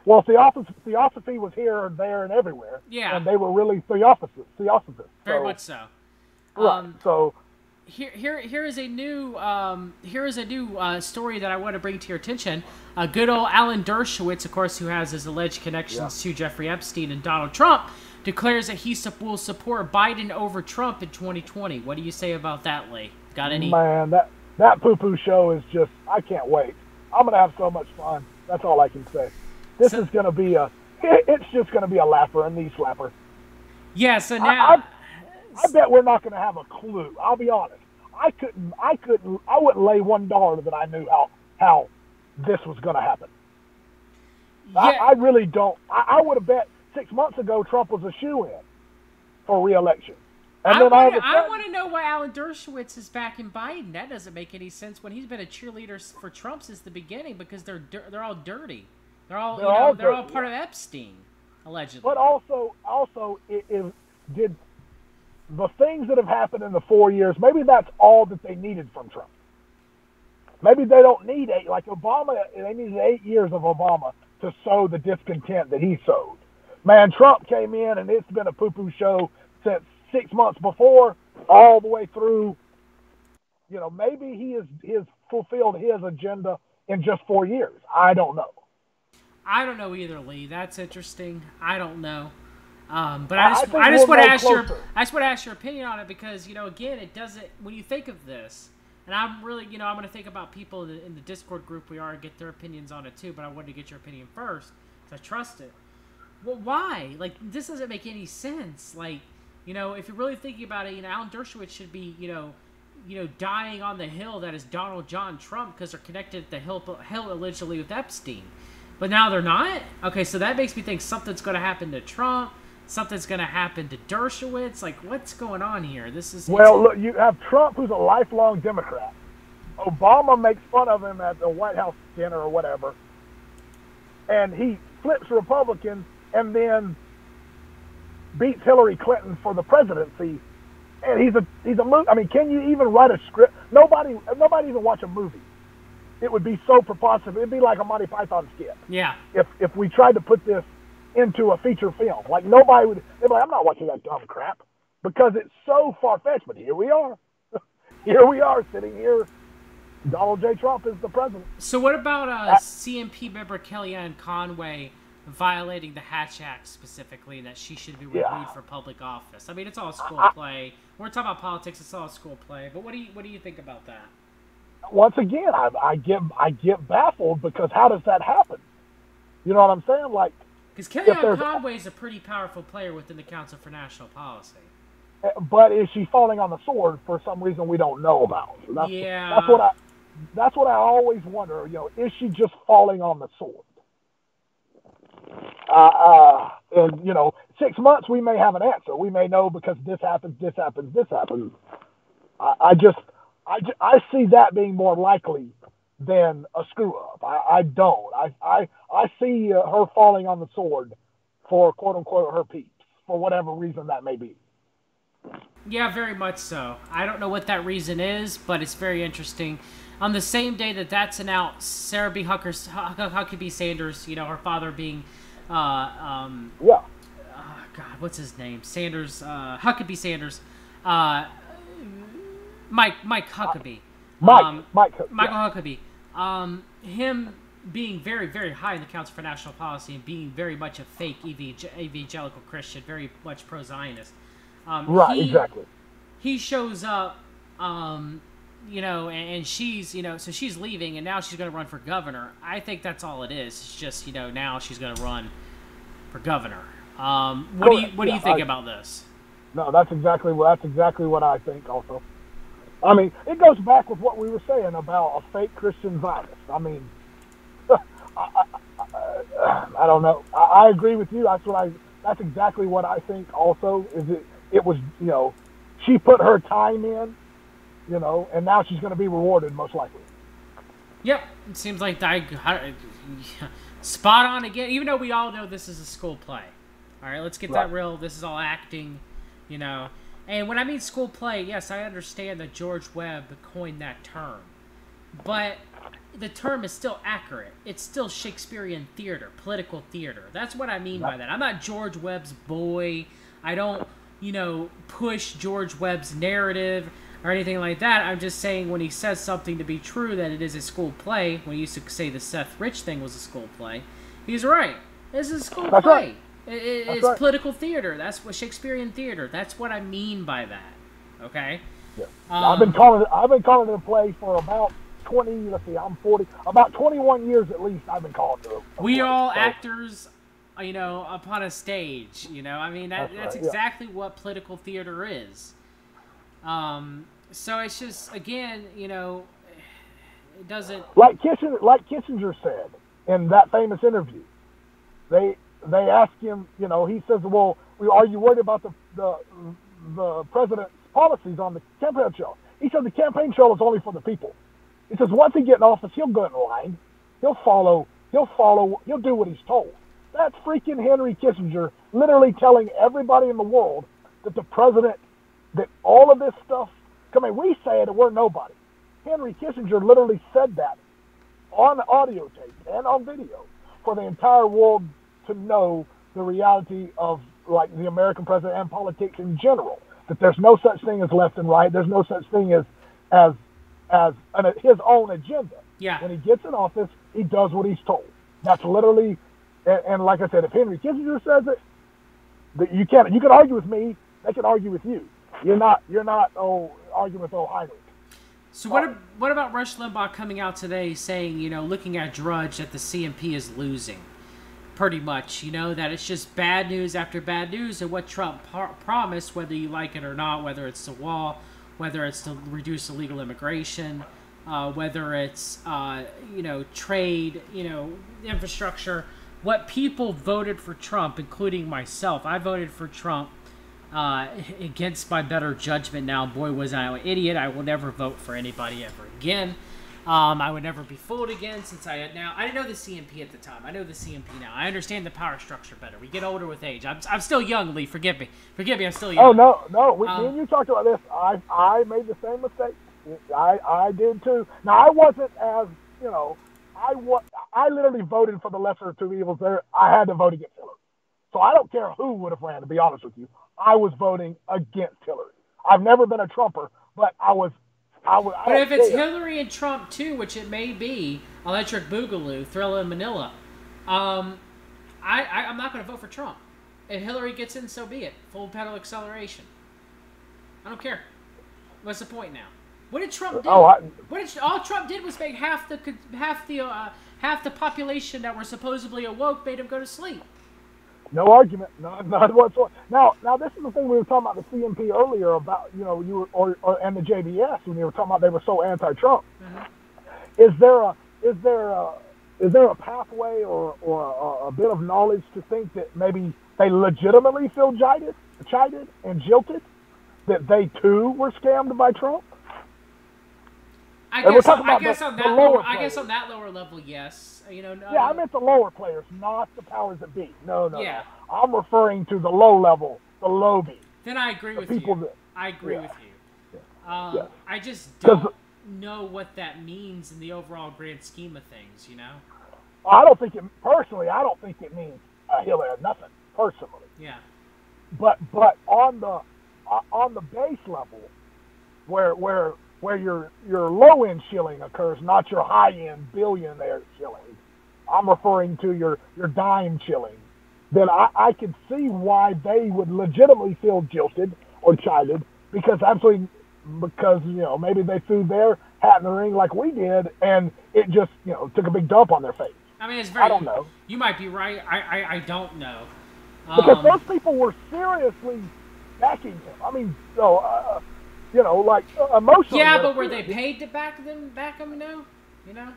Well, theosophy was here and there and everywhere. Yeah, and they were really theosophists. Very much so. Right. So here is a new story that I want to bring to your attention. Good old Alan Dershowitz, of course, who has his alleged connections to Jeffrey Epstein and Donald Trump, declares that he will support Biden over Trump in 2020. What do you say about that, Lee? Got any? Man, that poo-poo show is just, I can't wait. I'm going to have so much fun. That's all I can say. This is going to be it's just going to be a laugher, a knee slapper. Yeah, so now... I bet we're not going to have a clue. I'll be honest. I wouldn't lay $1 that I knew how this was going to happen. Yeah. I really don't. I would have bet 6 months ago Trump was a shoo-in for re-election. And I then want to know why Alan Dershowitz is backing Biden. That doesn't make any sense when he's been a cheerleader for Trump since the beginning, because they're all dirty. They're all part of Epstein, allegedly. But also did the things that have happened in the 4 years, maybe that's all that they needed from Trump. Maybe they don't need like Obama. They needed 8 years of Obama to sow the discontent that he sowed. Man, Trump came in and it's been a poo-poo show since 6 months before, all the way through. You know, maybe he has fulfilled his agenda in just 4 years. I don't know. I don't know either, Lee. That's interesting. I don't know. But I just want to ask your opinion on it, because, you know, again, it doesn't, when you think of this, and I'm really, you know, I'm going to think about people in the Discord group we are and get their opinions on it too, but I wanted to get your opinion first, because I trust it. Well, why? Like, this doesn't make any sense. Like, you know, if you're really thinking about it, you know, Alan Dershowitz should be, you know, dying on the hill that is Donald John Trump, because they're connected at the hill allegedly with Epstein. But now they're not? Okay, so that makes me think something's going to happen to Trump. Something's going to happen to Dershowitz. Like, what's going on here? Look, you have Trump, who's a lifelong Democrat. Obama makes fun of him at the White House dinner or whatever, and he flips Republican and then beats Hillary Clinton for the presidency. And he's a I mean, can you even write a script? Nobody even watch a movie. It would be so preposterous. It'd be like a Monty Python skit. Yeah. If we tried to put this into a feature film, like nobody would. They'd be like, I'm not watching that dumb crap, because it's so far fetched. But here we are. Here we are sitting here. Donald J. Trump is the president. So what about CMP member Kellyanne Conway violating the Hatch Act specifically, and that she should be removed for public office? I mean, it's all a school play. We're talking about politics. It's all a school play. But what do you think about that? Once again, I get baffled, because how does that happen? You know what I'm saying? Like, because Kellyanne Conway is a pretty powerful player within the Council for National Policy. But is she falling on the sword for some reason we don't know about? That's what I always wonder. You know, is she just falling on the sword? And you know, 6 months we may have an answer. We may know, because this happens, this happens, this happens. I see that being more likely than a screw up. I don't. I see her falling on the sword for quote unquote her peeps, for whatever reason that may be. Yeah, very much so. I don't know what that reason is, but it's very interesting. On the same day that that's announced, Sarah B. Huckabee Sanders, you know, her father being, God, what's his name? Sanders, Huckabee Sanders, Mike Huckabee. Michael Huckabee. Him being very, very high in the Council for National Policy and being very much a fake evangelical Christian, very much pro-Zionist. Exactly. He shows up, you know, and she's, you know, so she's leaving, and now she's going to run for governor. I think that's all it is. It's just, you know, now she's going to run for governor. What do you think about this? No, that's exactly what I think also. I mean, it goes back with what we were saying about a fake Christian Zionist. I mean, I don't know. I agree with you. That's exactly what I think also. It was, you know, she put her time in, you know, and now she's going to be rewarded most likely. Yep. It seems like spot on again, even though we all know this is a school play. All right, let's get that real. This is all acting, you know. And when I mean school play, yes, I understand that George Webb coined that term. But the term is still accurate. It's still Shakespearean theater, political theater. That's what I mean by that. I'm not George Webb's boy. I don't, you know, push George Webb's narrative or anything like that. I'm just saying when he says something to be true, that it is a school play. When he used to say the Seth Rich thing was a school play, he's right. This is a school play. Right. It's political theater. That's what Shakespearean theater. That's what I mean by that. Okay. Yeah. I've been calling it a play for about 20. Let's see, I'm 40. About 21 years at least. I've been calling it. We are all actors, you know, upon a stage. You know, I mean that's exactly what political theater is. So it's just, again, it doesn't. Like Kissinger said in that famous interview, they asked him, he says, well, are you worried about the president's policies on the campaign trail? He said the campaign trail is only for the people. He says once he gets in office, he'll go in line, he'll do what he's told. That's freaking Henry Kissinger literally telling everybody in the world that the president, that all of this stuff, we say it and we're nobody. Henry Kissinger literally said that on audio tape and on video for the entire world to know the reality of like the American president and politics in general. That there's no such thing as left and right. There's no such thing as his own agenda. Yeah. When he gets in office, he does what he's told. That's literally, and like I said, if Henry Kissinger says it, you can argue with me. They can argue with you. You're not arguing with Heinrich. So what about Rush Limbaugh coming out today saying, looking at Drudge, that the CMP is losing, pretty much, that it's just bad news after bad news, and what Trump promised, whether you like it or not, whether it's the wall, whether it's to reduce illegal immigration, whether it's trade, infrastructure, what people voted for Trump, including myself. I voted for Trump against my better judgment. Now, boy, was I an idiot. I will never vote for anybody ever again. I would never be fooled again, since I didn't know the CMP at the time. I know the CMP now. I understand the power structure better. We get older with age. I'm still young, Lee. Forgive me. I'm still young. Oh, no. Me and you talked about this. I made the same mistake. I did too. Now, I wasn't as, I literally voted for the lesser of two evils there. I had to vote against Hillary. So I don't care who would have ran, to be honest with you. I was voting against Hillary. I've never been a Trumper, but But if it's Hillary and Trump too, which it may be, Electric Boogaloo, Thrilla in Manila, I'm not going to vote for Trump. If Hillary gets in, so be it. Full pedal acceleration. I don't care. What's the point now? What did Trump do? All Trump did was make half the population that were supposedly awoke, made him go to sleep. No argument, not whatsoever. Now, this is the thing we were talking about the CMP earlier about, and the JBS when you were talking about they were so anti-Trump. Mm-hmm. Is there a pathway or a bit of knowledge to think that maybe they legitimately feel chided and jilted, that they too were scammed by Trump? I guess on that lower level, yes. Yeah, I meant the lower players, not the powers that be. No. Yeah. I'm referring to the low level, the low B. Then I agree with you. I agree with you. Yeah. I just don't know what that means in the overall grand scheme of things, I don't think it means a hill or nothing, personally. Yeah. But on the base level, where your low end shilling occurs, not your high end billionaire shilling. I'm referring to your dime shilling. Then I could see why they would legitimately feel jilted or chided because maybe they threw their hat in the ring like we did, and it just took a big dump on their face. I mean, I don't know. You might be right. I don't know. Because those people were seriously backing him. I mean, emotionally. Yeah, but were they paid to back him now? No,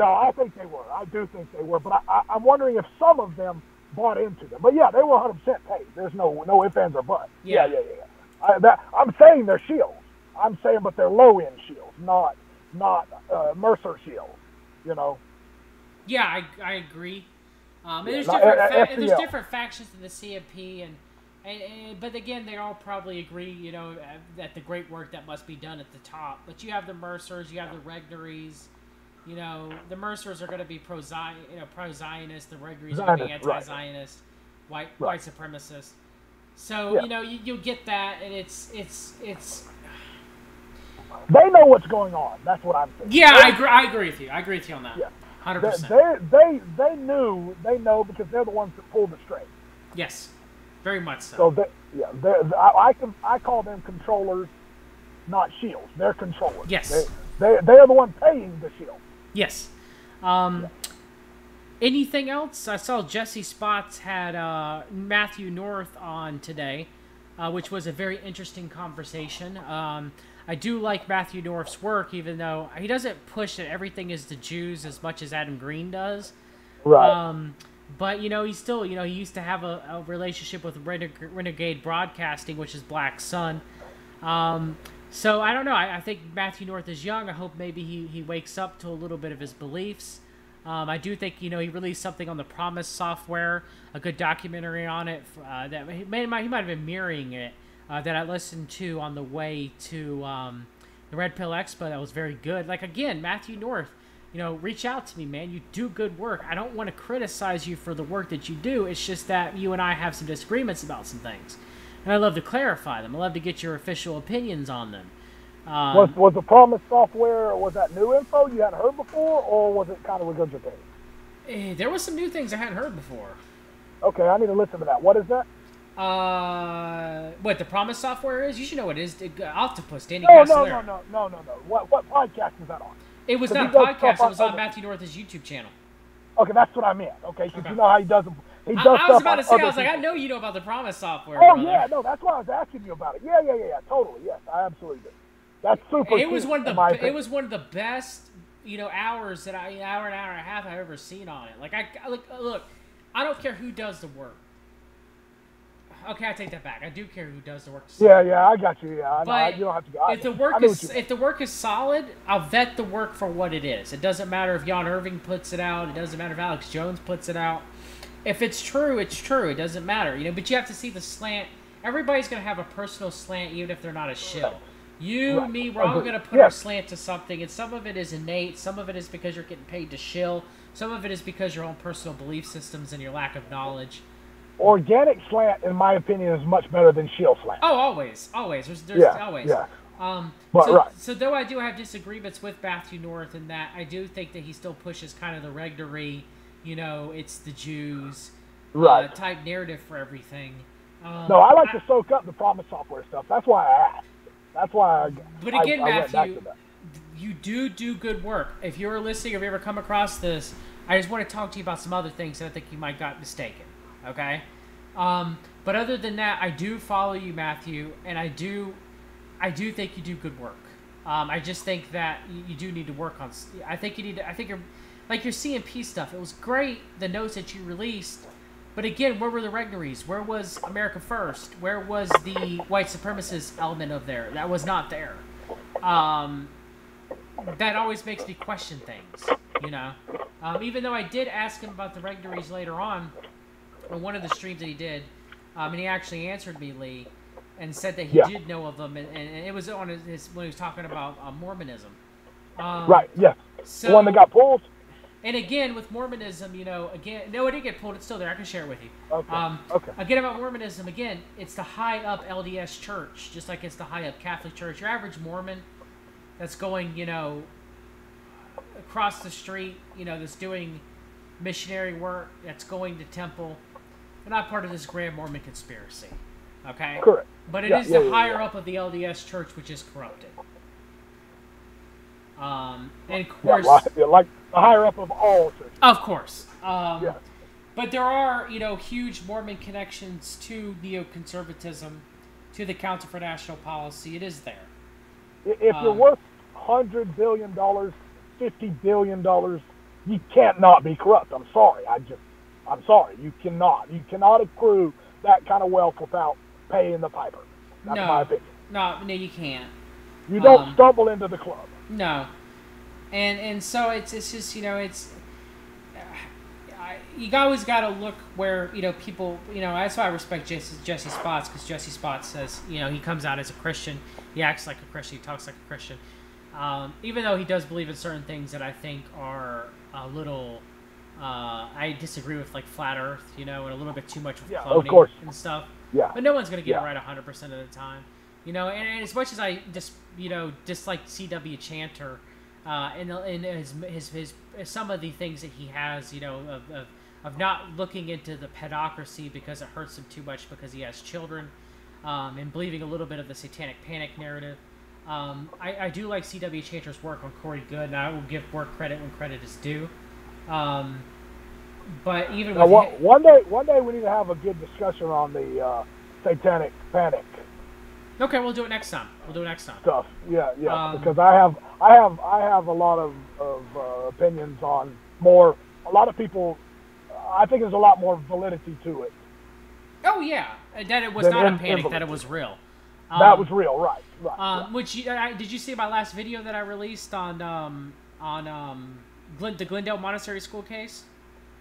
I think they were. I do think they were. But I'm wondering if some of them bought into them. But yeah, they were 100% paid. There's no ifs, ands, or buts. Yeah. I'm saying they're shields. I'm saying, but they're low-end shields, not Mercer shields, Yeah, I agree. And there's different factions in the CMP, but again, they all probably agree, that the great work that must be done at the top. But you have the Mercers, you have the Regneries. The Mercers are going to be pro-Zionist. The Regneries are going to be anti-Zionist, white supremacist. So you get that, and it's. They know what's going on. That's what I'm saying. Yeah, I agree with you. I agree with you on that. Yeah. 100%. They know because they're the ones that pull the strings. Yes, very much so. So I call them controllers, not shields. They're controllers. Yes. They are the one paying the shield. Yes. Anything else? I saw Jesse Spots had Matthew North on today. which was a very interesting conversation. I do like Matthew North's work, even though he doesn't push that everything is the Jews as much as Adam Green does. Right. But, he's still, he used to have a relationship with Renegade Broadcasting, which is Black Sun. So, I don't know. I think Matthew North is young. I hope maybe he wakes up to a little bit of his beliefs. I do think, he released something on the Promise software, a good documentary on it, that he might have been mirroring it, that I listened to on the way to the Red Pill Expo. That was very good. Like, again, Matthew North, reach out to me, man. You do good work. I don't want to criticize you for the work that you do. It's just that you and I have some disagreements about some things. And I love to clarify them. I love to get your official opinions on them. Was the Promise software, was that new info you hadn't heard before, or was it kind of regurgitated? There was some new things I hadn't heard before. Okay, I need to listen to that. What is that? What the Promise software is? You should know what it is. Octopus, Danny No. What podcast is that on? It was not a podcast. It was on Matthew North's YouTube channel. Okay, that's what I meant. Okay, because you know how he does them. I was about to say, I was like, I know you know about the Promise software. Oh, brother. Yeah, no, that's why I was asking you about it. Yeah, totally, yes, I absolutely do. That's super. It was one of the best, hours that hour and a half I've ever seen on it. Like look, I don't care who does the work. Okay, I take that back. I do care who does the work. Yeah, I got you. Yeah, but you don't have to go. If the work is solid, I'll vet the work for what it is. It doesn't matter if Jan Irving puts it out. It doesn't matter if Alex Jones puts it out. If it's true, it's true. It doesn't matter, But you have to see the slant. Everybody's gonna have a personal slant, even if they're not a shill. You, me, we're all going to put our slant to something, and some of it is innate, some of it is because you're getting paid to shill, some of it is because your own personal belief systems and your lack of knowledge. Organic slant, in my opinion, is much better than shill slant. Oh, always. There's always. Yeah. So though I do have disagreements with Matthew North in that, I do think that he still pushes kind of the regnery, it's the Jews type narrative for everything. No, I like to soak up the Promise software stuff. That's why I asked. That's why But again, Matthew, you do good work. If you're listening or if you ever come across this, I just want to talk to you about some other things that I think you might got mistaken. Okay? But other than that, I do follow you, Matthew, and I do think you do good work. I just think that you do need to work on. I think you're like your CMP stuff. It was great, the notes that you released. But again, where were the regneries? Where was America First? Where was the white supremacist element of there? That was not there. That always makes me question things, Even though I did ask him about the regneries later on one of the streams that he did, and he actually answered me, Lee, and said that he did know of them, and it was on his when he was talking about Mormonism. Right, yes. So, the one that got pulled? And again, with Mormonism, no, it didn't get pulled. It's still there. I can share it with you. Okay. Again, about Mormonism, again, it's the high-up LDS church, just like it's the high-up Catholic church. Your average Mormon that's going, across the street, that's doing missionary work, that's going to temple, they're not part of this grand Mormon conspiracy, okay? Correct. But it is the higher up of the LDS church, which is corrupted. And of course, like the higher up of all churches. Of course. But there are, huge Mormon connections to neoconservatism, to the Council for National Policy. It is there. If you're worth $100 billion, $50 billion, you can't not be corrupt. I'm sorry. I'm sorry. You cannot accrue that kind of wealth without paying the piper. That's my opinion. No, you can't. You don't stumble into the club. No. And so it's just, you always got to look where, people, that's why I respect Jesse Spots, because Jesse Spots says, he comes out as a Christian. He acts like a Christian. He talks like a Christian. Even though he does believe in certain things that I think are a little, I disagree with, like flat Earth, and a little bit too much with cloning and stuff. Yeah. But no one's going to get it right 100% of the time. And as much as I just, dislike C.W. Chanter, and his some of the things that he has, of not looking into the pedocracy because it hurts him too much because he has children, and believing a little bit of the satanic panic narrative. I do like C.W. Chanter's work on Corey Good, and I will give work credit when credit is due. But even with one day we need to have a good discussion on the satanic panic Okay, we'll do it next time. stuff. Yeah, because I have a lot of opinions on more. A lot of people, I think there's a lot more validity to it. Oh yeah, that it was not a panic, that it was real. That was real, right? Which did you see my last video that I released on the Glendale Monastery School case?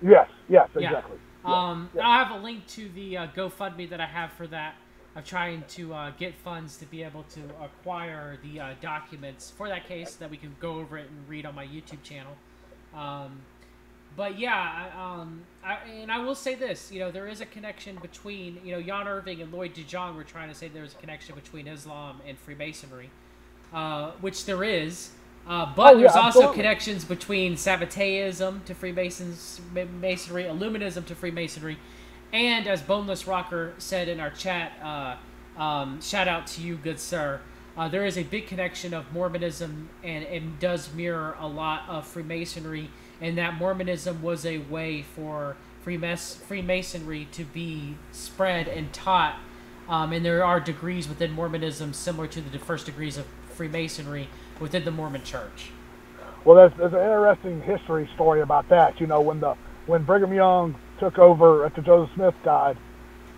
Yes, exactly. I'll have a link to the GoFundMe that I have for that. I'm trying to get funds to be able to acquire the documents for that case that we can go over it and read on my YouTube channel. But yeah, and I will say this, there is a connection between, Jan Irving and Lloyd DeJong were trying to say there's a connection between Islam and Freemasonry, which there is. But there's also connections between Sabbateism to Freemasonry, Illuminism to Freemasonry, and as Boneless Rocker said in our chat, shout out to you, good sir, there is a big connection of Mormonism and does mirror a lot of Freemasonry, and that Mormonism was a way for Freemasonry to be spread and taught, and there are degrees within Mormonism similar to the first degrees of Freemasonry within the Mormon Church. Well, there's an interesting history story about that. When Brigham Young took over after Joseph Smith died,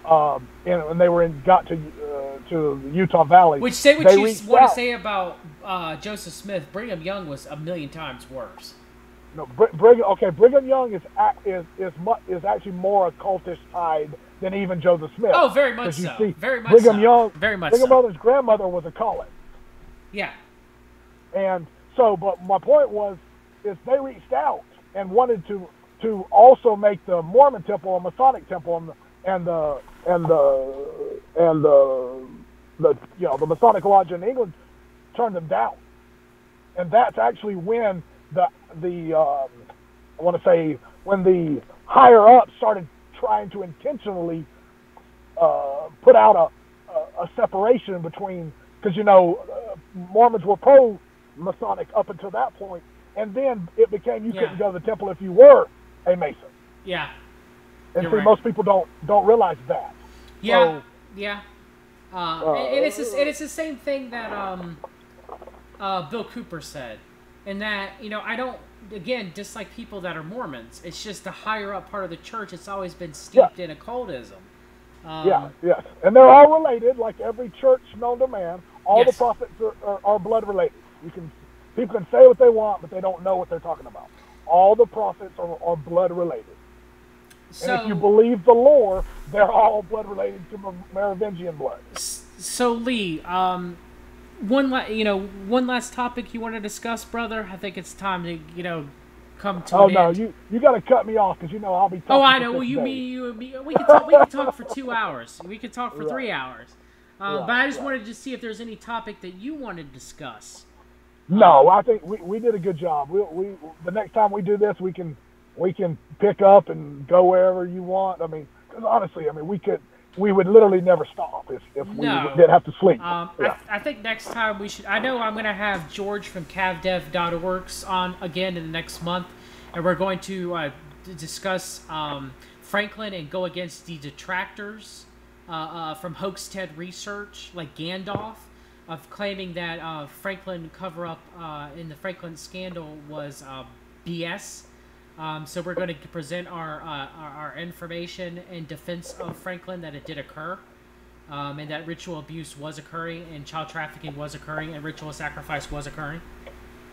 and they got to the Utah Valley. Which say what you want to say about Joseph Smith. Brigham Young was a million times worse. No, Brigham Young is actually more occultist tied than even Joseph Smith. Oh, very much so. Very much Brigham so. Young, very much Brigham so. Young's grandmother was a cultist. Yeah. And so, but my point was, is they reached out and wanted to also make the Mormon temple a Masonic temple, and the the Masonic Lodge in England turned them down. And that's actually when when the higher ups started trying to intentionally put out a separation between, because Mormons were pro-Masonic up until that point, and then it became you couldn't go to the temple if you were a Mason. Yeah. And most people don't realize that. Yeah. So, yeah. And it's the same thing that Bill Cooper said, and that I don't, again, just like people that are Mormons, it's just the higher up part of the church. It's always been steeped in occultism. Yes, and they're all related. Like every church known to man, all the prophets are blood related. People can say what they want, but they don't know what they're talking about. All the prophets are blood related. So, and if you believe the lore, they're all blood related to Merovingian blood. So Lee, one last topic you want to discuss, brother? I think it's time to come to an end. You got to cut me off because I'll be talking. Oh, I know. Well, you and me. We can talk for 2 hours. We can talk for 3 hours. But I just wanted to see if there's any topic that you wanted to discuss. No, I think we did a good job. We the next time we do this, we can pick up and go wherever you want. I mean, because honestly, we would literally never stop if we didn't have to sleep. I think next time we should. I know I'm going to have George from CavDev.org on again in the next month, and we're going to discuss Franklin and go against the detractors from Hoaxted Research, like Gandalf, of claiming that Franklin cover-up in the Franklin scandal was BS. So we're going to present our information in defense of Franklin, that it did occur, and that ritual abuse was occurring, and child trafficking was occurring, and ritual sacrifice was occurring.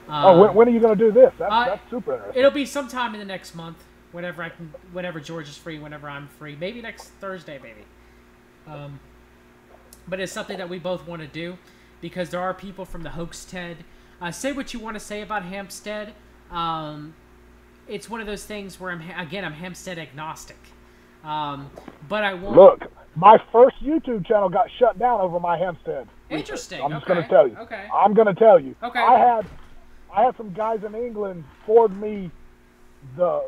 When are you going to do this? That's super interesting. It'll be sometime in the next month, whenever George is free, whenever I'm free. Maybe next Thursday, maybe. But it's something that we both want to do, because there are people from the Hoaxted. Say what you want to say about Hampstead. It's one of those things where I'm Hampstead agnostic. But I won't... Look, my first YouTube channel got shut down over my Hampstead. Interesting. I'm just going to tell you. Okay. I'm going to tell you. Okay. I had some guys in England forward me I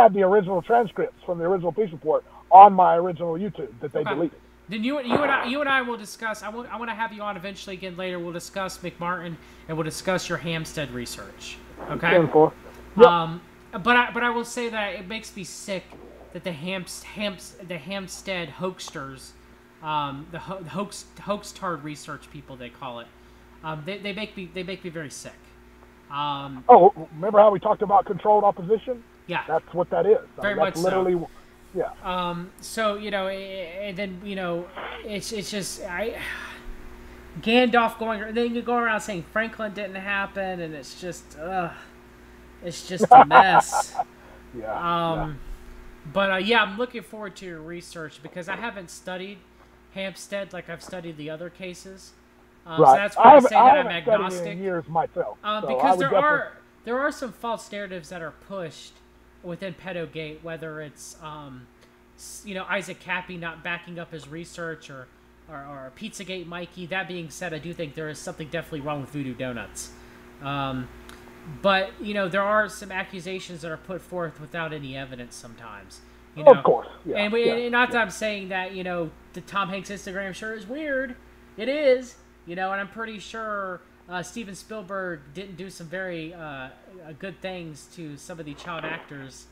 had the original transcripts from the original police report on my original YouTube that they deleted. Then you and I will discuss. I want to have you on eventually again later. We'll discuss McMartin, and we'll discuss your Hampstead research. Okay. 10-4. Yep. But I will say that it makes me sick that the Hampstead hoaxsters, the hoaxtard research people they call it, they make me very sick. Remember how we talked about controlled opposition? Yeah, that's what that is. Very that's much literally, so. Yeah. So and then it's just Gandalf going. Then you go around saying Franklin didn't happen, and it's just a mess. Yeah. But I'm looking forward to your research because I haven't studied Hampstead like I've studied the other cases. Right. So that's why I say that I'm agnostic. agnostic. In years myself. Because there are some false narratives that are pushed within Pedogate, whether it's Isaac Cappy not backing up his research or Pizzagate Mikey. That being said, I do think there is something definitely wrong with Voodoo Donuts. But there are some accusations that are put forth without any evidence sometimes. Of course. Yeah. And not that I'm saying that the Tom Hanks Instagram sure is weird. It is. And I'm pretty sure Steven Spielberg didn't do some very good things to some of the child actors,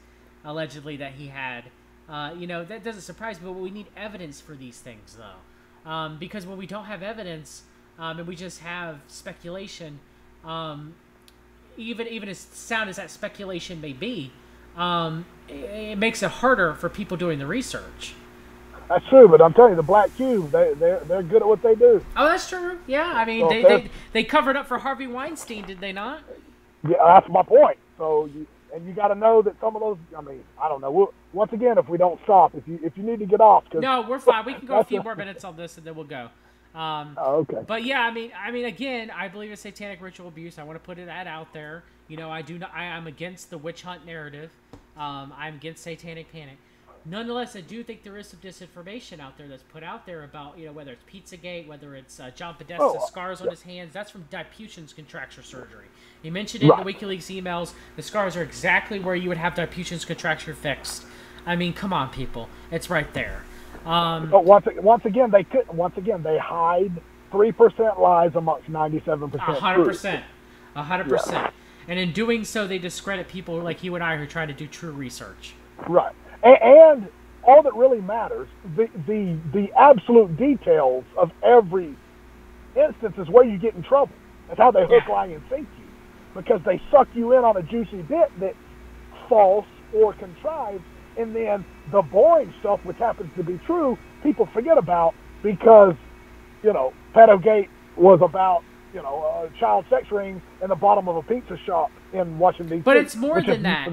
allegedly, that he had. That doesn't surprise me, but we need evidence for these things, though. Because when we don't have evidence, and we just have speculation, even as sound as that speculation may be, it makes it harder for people doing the research. That's true, but I'm telling you, the Black Cube, they're good at what they do. Oh, that's true. Yeah, I mean, they covered up for Harvey Weinstein, did they not? Yeah, that's my point. So, you got to know that some of those. I mean, I don't know. Once again, if we don't stop, if you need to get off, no, we're fine. We can go a few more minutes on this, and then we'll go. Okay. But yeah, I mean, again, I believe in satanic ritual abuse. I want to put that out there. I'm against the witch hunt narrative. I'm against satanic panic. Nonetheless, I do think there is some disinformation out there that's put out there about, whether it's Pizzagate, whether it's John Podesta's scars on his hands. That's from Dupuytren's contracture surgery. He mentioned it in the WikiLeaks emails. The scars are exactly where you would have Dupuytren's contracture fixed. I mean, come on, people. It's right there. But once again, they hide 3% lies amongst 97% 100%. 100%. Yeah. And in doing so, they discredit people like you and I who try to do true research. Right. And all that really matters, the absolute details of every instance is where you get in trouble. That's how they hook, line, and sink you. Because they suck you in on a juicy bit that's false or contrived, and then the boring stuff, which happens to be true, people forget about because, Pedogate was about, a child sex ring in the bottom of a pizza shop in Washington, D.C. But it's more than that.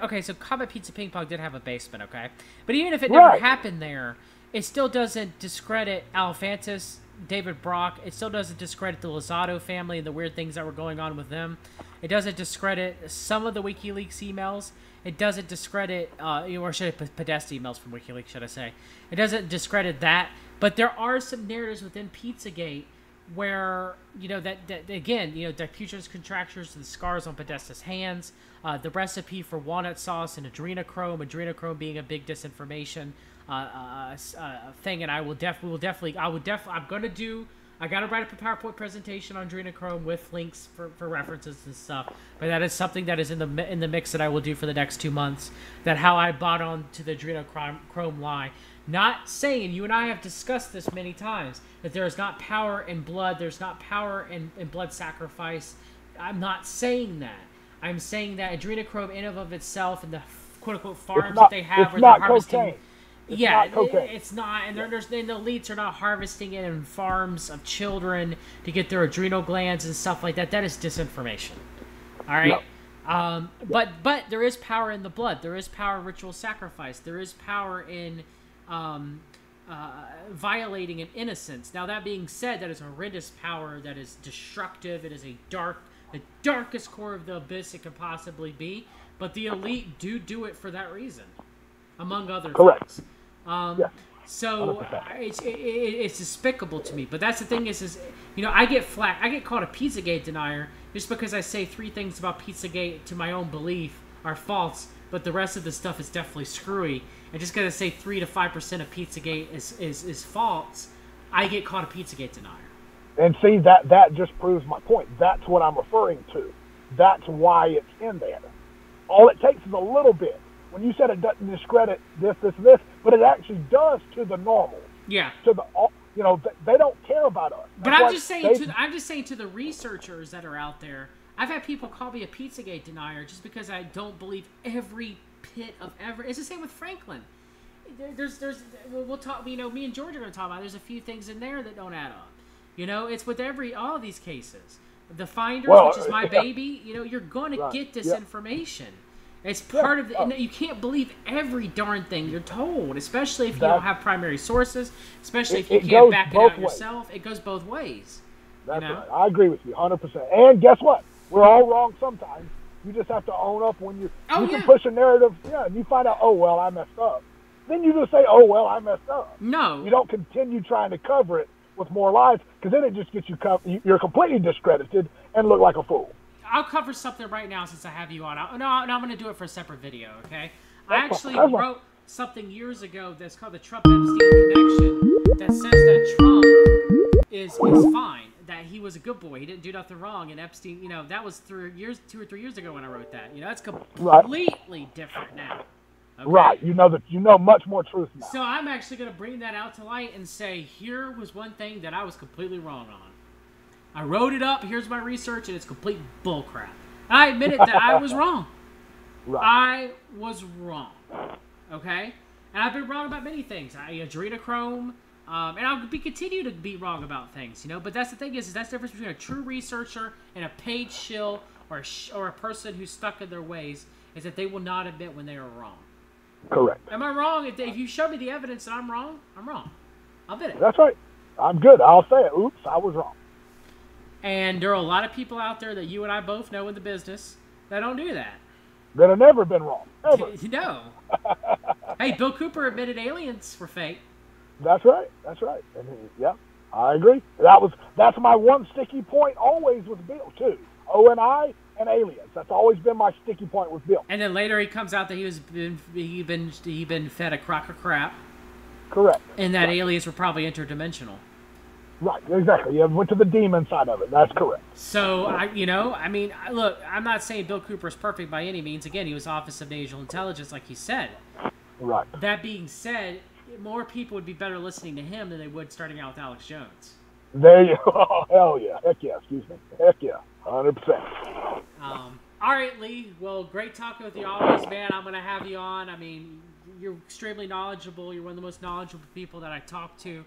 Okay, so Comet Pizza Ping Pong did have a basement, okay? But even if it never happened there, it still doesn't discredit Alefantis, David Brock. It still doesn't discredit the Lozado family and the weird things that were going on with them. It doesn't discredit some of the WikiLeaks emails. It doesn't discredit, or should I Podesta emails from WikiLeaks, should I say. It doesn't discredit that. But there are some narratives within Pizzagate where, again, Dupuytren's contractures, the scars on Podesta's hands, the recipe for walnut sauce and adrenochrome being a big disinformation thing. And I got to write up a PowerPoint presentation on adrenochrome with links for references and stuff. But that is something that is in the mix that I will do for the next 2 months. That how I bought on to the adrenochrome lie. Not saying, you and I have discussed this many times, that there is not power in blood, there's not power in blood sacrifice. I'm not saying that. I'm saying that adrenochrome in and of itself and the quote-unquote farms that they have where they're harvesting... It's not, and the elites are not harvesting it in farms of children to get their adrenal glands and stuff like that. That is disinformation. All right? No. But there is power in the blood. There is power in ritual sacrifice. There is power in... violating an innocence. Now, that being said, that is horrendous power that is destructive. It is the darkest core of the abyss it could possibly be. But the elite do it for that reason, among other things. So it's despicable to me. But that's the thing is I get flack. I get called a Pizzagate denier just because I say 3 things about Pizzagate to my own belief are false, but the rest of the stuff is definitely screwy. And just because I say 3 to 5% of Pizzagate is false, I get called a Pizzagate denier. And see, that just proves my point. That's what I'm referring to. That's why it's in there. All it takes is a little bit when you said it doesn't discredit this, but it actually does to the normal. Yeah. To the, you know, they don't care about us. But I'm just saying to the researchers that are out there. I've had people call me a Pizzagate denier just because I don't believe every pit of ever. It's the same with Franklin. We'll talk. You know, me and George are going to talk about. There's a few things in there that don't add up. You know, it's with all of these cases. The Finders, which is my baby. You know, you're going to get this information. It's part of the. And you can't believe every darn thing you're told, especially if you don't have primary sources. Especially if you can't back it out yourself. It goes both ways. That's right. I agree with you 100%. And guess what? We're all wrong sometimes. You just have to own up when you can push a narrative. Yeah, and you find out, oh well, I messed up. Then you just say, oh well, I messed up. No, you don't continue trying to cover it with more lies, because then it just gets you're completely discredited and look like a fool. I'll cover something right now since I have you on. I'm going to do it for a separate video, okay? I actually wrote something years ago that's called the Trump-Epstein connection that says that Trump is fine, that he was a good boy. He didn't do nothing wrong, and Epstein, you know, that was 2 or 3 years ago when I wrote that. You know, that's completely different now. Okay? Right. You know much more truth now. So I'm actually going to bring that out to light and say, here was one thing that I was completely wrong on. I wrote it up, here's my research, and it's complete bullcrap. I admit it that I was wrong. Right. I was wrong. Okay? And I've been wrong about many things. Adrenochrome, and I'll continue to be wrong about things, you know? But that's the thing is that's the difference between a true researcher and a paid shill or a person who's stuck in their ways, is that they will not admit when they are wrong. Correct. Am I wrong? If you show me the evidence that I'm wrong, I'm wrong. I'll admit it. That's right. I'm good. I'll say it. Oops, I was wrong. And there are a lot of people out there that you and I both know in the business that don't do that. That have never been wrong. Ever. No. Hey, Bill Cooper admitted aliens were fake. That's right. That's right. And yeah, I agree. That's my one sticky point always with Bill too. O&I and aliens. That's always been my sticky point with Bill. And then later he comes out that he been fed a crock of crap. Correct. And that aliens were probably interdimensional. Right, exactly. You went to the demon side of it. That's correct. So, look, I'm not saying Bill Cooper is perfect by any means. Again, he was Office of National Intelligence, like he said. Right. That being said, more people would be better listening to him than they would starting out with Alex Jones. There you go. Oh, hell yeah. Heck yeah. Excuse me. Heck yeah. 100%. All right, Lee. Well, great talking with you always, man. I'm going to have you on. I mean, you're extremely knowledgeable. You're one of the most knowledgeable people that I talk to.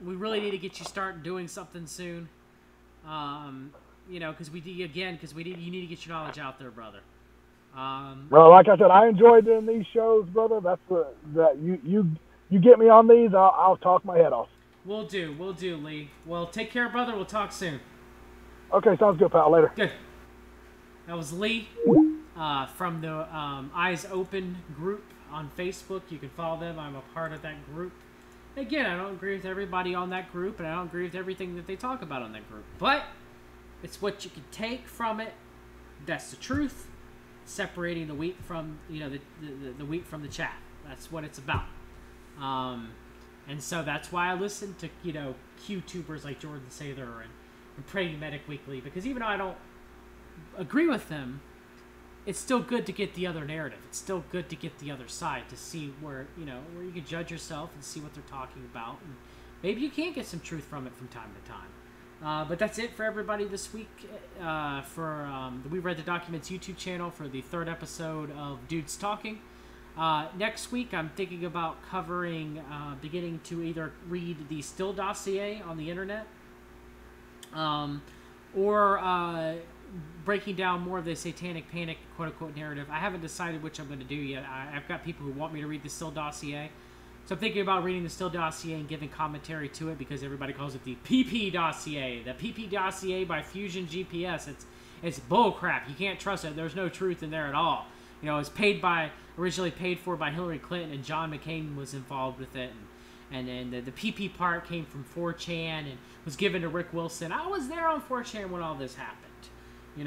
We really need to get you started doing something soon. You know, because you need to get your knowledge out there, brother. Well, like I said, I enjoy doing these shows, brother. That you get me on these, I'll talk my head off. We'll do, Lee. Well, take care, brother. We'll talk soon. Okay, sounds good, pal. Later. Good. That was Lee from the Eyes Open group on Facebook. You can follow them. I'm a part of that group. Again, I don't agree with everybody on that group, and I don't agree with everything that they talk about on that group. But it's what you can take from it. That's the truth. Separating the wheat from the wheat from the chaff. That's what it's about. And so that's why I listen to Q-tubers like Jordan Sather and Praying Medic Weekly, because even though I don't agree with them, it's still good to get the other narrative. It's still good to get the other side to see where you can judge yourself and see what they're talking about, and maybe you can get some truth from it from time to time. But that's it for everybody this week for the We Read the Documents YouTube channel for the 3rd episode of Dudes Talking. Next week, I'm thinking about beginning to either read the Still dossier on the internet, or breaking down more of the Satanic Panic quote-unquote narrative. I haven't decided which I'm going to do yet. I've got people who want me to read the Still dossier. So I'm thinking about reading the Still dossier and giving commentary to it, because everybody calls it the PP dossier. The PP dossier by Fusion GPS. It's bullcrap. You can't trust it. There's no truth in there at all. It's originally paid for by Hillary Clinton, and John McCain was involved with it. And then the PP part came from 4chan and was given to Rick Wilson. I was there on 4chan when all this happened.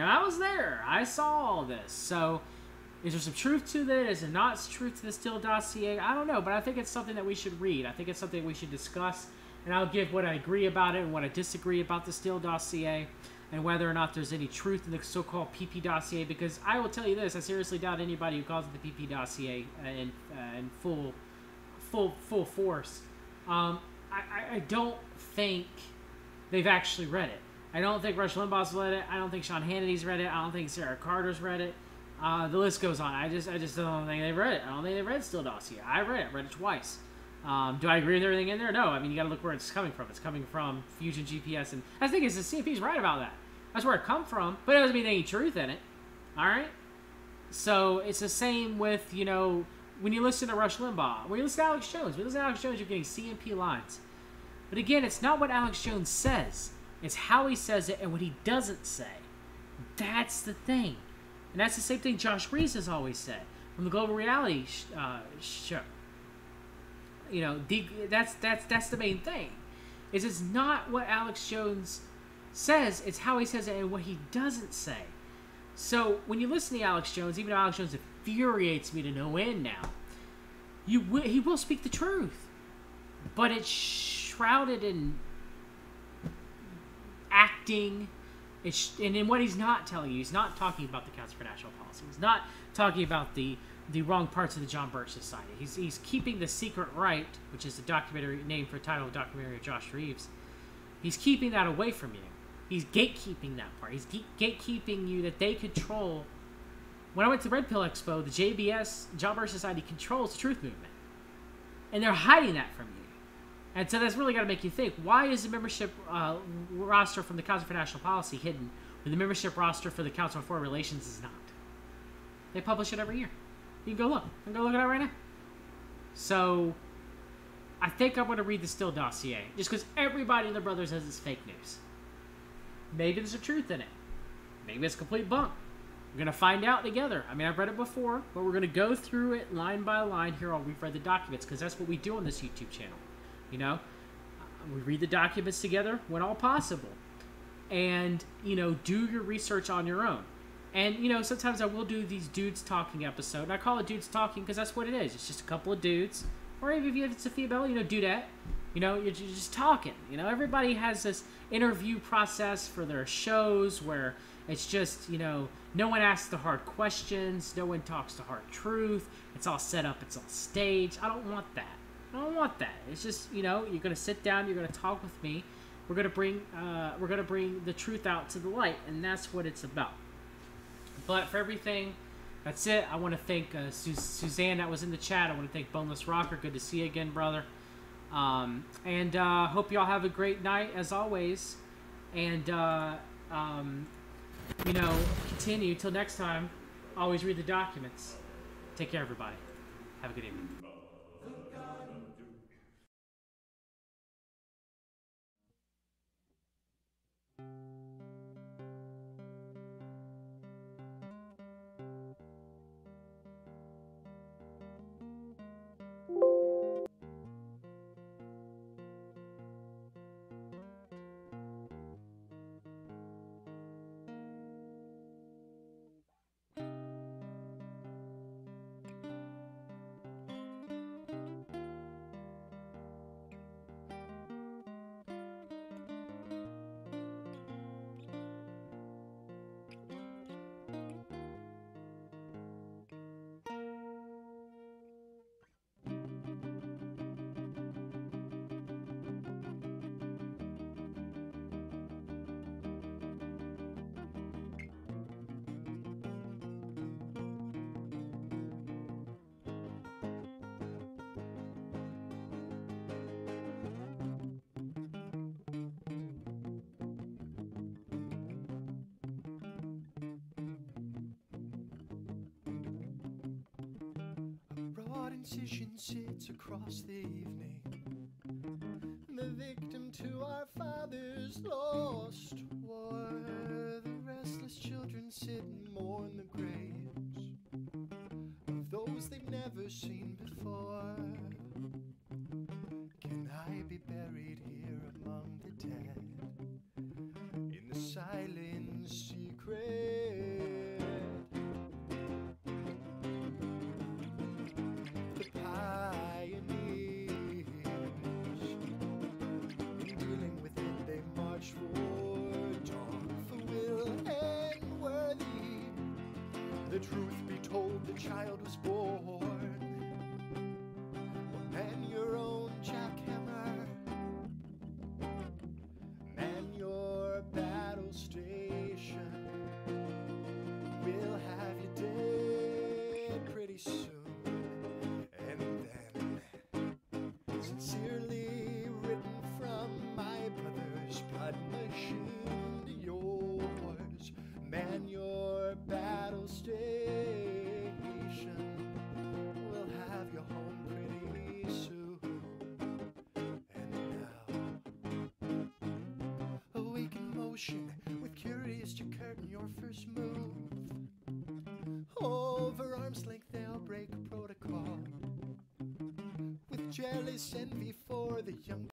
I was there. I saw all this. So, is there some truth to that? Is there not truth to the Still dossier? I don't know, but I think it's something that we should read. I think it's something we should discuss, and I'll give what I agree about it and what I disagree about the Still dossier. and whether or not there's any truth in the so-called PP dossier, because I will tell you this, I seriously doubt anybody who calls it the PP dossier in full force. I don't think they've actually read it. I don't think Rush Limbaugh's read it. I don't think Sean Hannity's read it. I don't think Sarah Carter's read it. The list goes on. I just don't think they've read it. I don't think they've read Steele dossier. I read it. I read it twice. Do I agree with everything in there? No. I mean, you got to look where it's coming from. It's coming from Fusion GPS, and I think the CFP's right about that. That's where it come from, but it doesn't mean any truth in it. All right. So it's the same with, you know, when you listen to Rush Limbaugh, when you listen to Alex Jones, you're getting CMP lines. But again, it's not what Alex Jones says. It's how he says it and what he doesn't say. That's the thing. And that's the same thing Josh Reese has always said from the Global Reality show. You know, that's the main thing. Is it's not what Alex Jones says, it's how he says it and what he doesn't say. So when you listen to Alex Jones, even though Alex Jones infuriates me to no end now, he will speak the truth. But it's shrouded in acting, and in what he's not telling you. He's not talking about the Council for National Policy. He's not talking about the wrong parts of the John Birch Society. He's keeping the secret right, which is the documentary name for a title of documentary of Josh Reeves. He's keeping that away from you. He's gatekeeping that part. He's gatekeeping you that they control. When I went to Red Pill Expo, the JBS, John Birch Society, controls the truth movement. And they're hiding that from you. And so that's really got to make you think, why is the membership roster from the Council for National Policy hidden when the membership roster for the Council on Foreign Relations is not? They publish it every year. You can go look. You can go look at it right now. So I think I'm going to read the Steele dossier, just because everybody and their brother says it's fake news. Maybe there's a truth in it. Maybe it's complete bunk. We're going to find out together. I mean, I've read it before, but we're going to go through it line by line here while we've read the documents, because that's what we do on this YouTube channel. You know, we read the documents together when all possible. And, you know, do your research on your own. And, you know, sometimes I will do these dudes talking episode. And I call it dudes talking because that's what it is. It's just a couple of dudes. Or even if it's a female, you know, dudette. You know, you're just talking. You know, everybody has this interview process for their shows where it's just, you know, no one asks the hard questions. No one talks the hard truth. It's all set up. It's all staged. I don't want that. I don't want that. It's just, you know, you're gonna sit down. You're gonna talk with me. We're gonna bring the truth out to the light, and that's what it's about. But for everything, that's it. I want to thank Suzanne that was in the chat. I want to thank Boneless Rocker. Good to see you again, brother. And hope y'all have a great night as always. And you know, continue till next time. Always read the documents. Take care, everybody. Have a good evening. Incision sits across the evening, the victim to our father's lost war. The restless children sit and mourn the graves of those they've never seen before. Can I be buried here among the dead, in the silent secret? March for dawn, for the truth be told, the child was born. Man your own jackhammer, man your battle station. We'll have you dead pretty soon. And then, sincerely written from my brother's blood machine to yours, man your battle station. We'll have you home pretty soon. And now, awake in motion with curious to curtain your first move. Over arm's length they'll break protocol with jealous envy for the young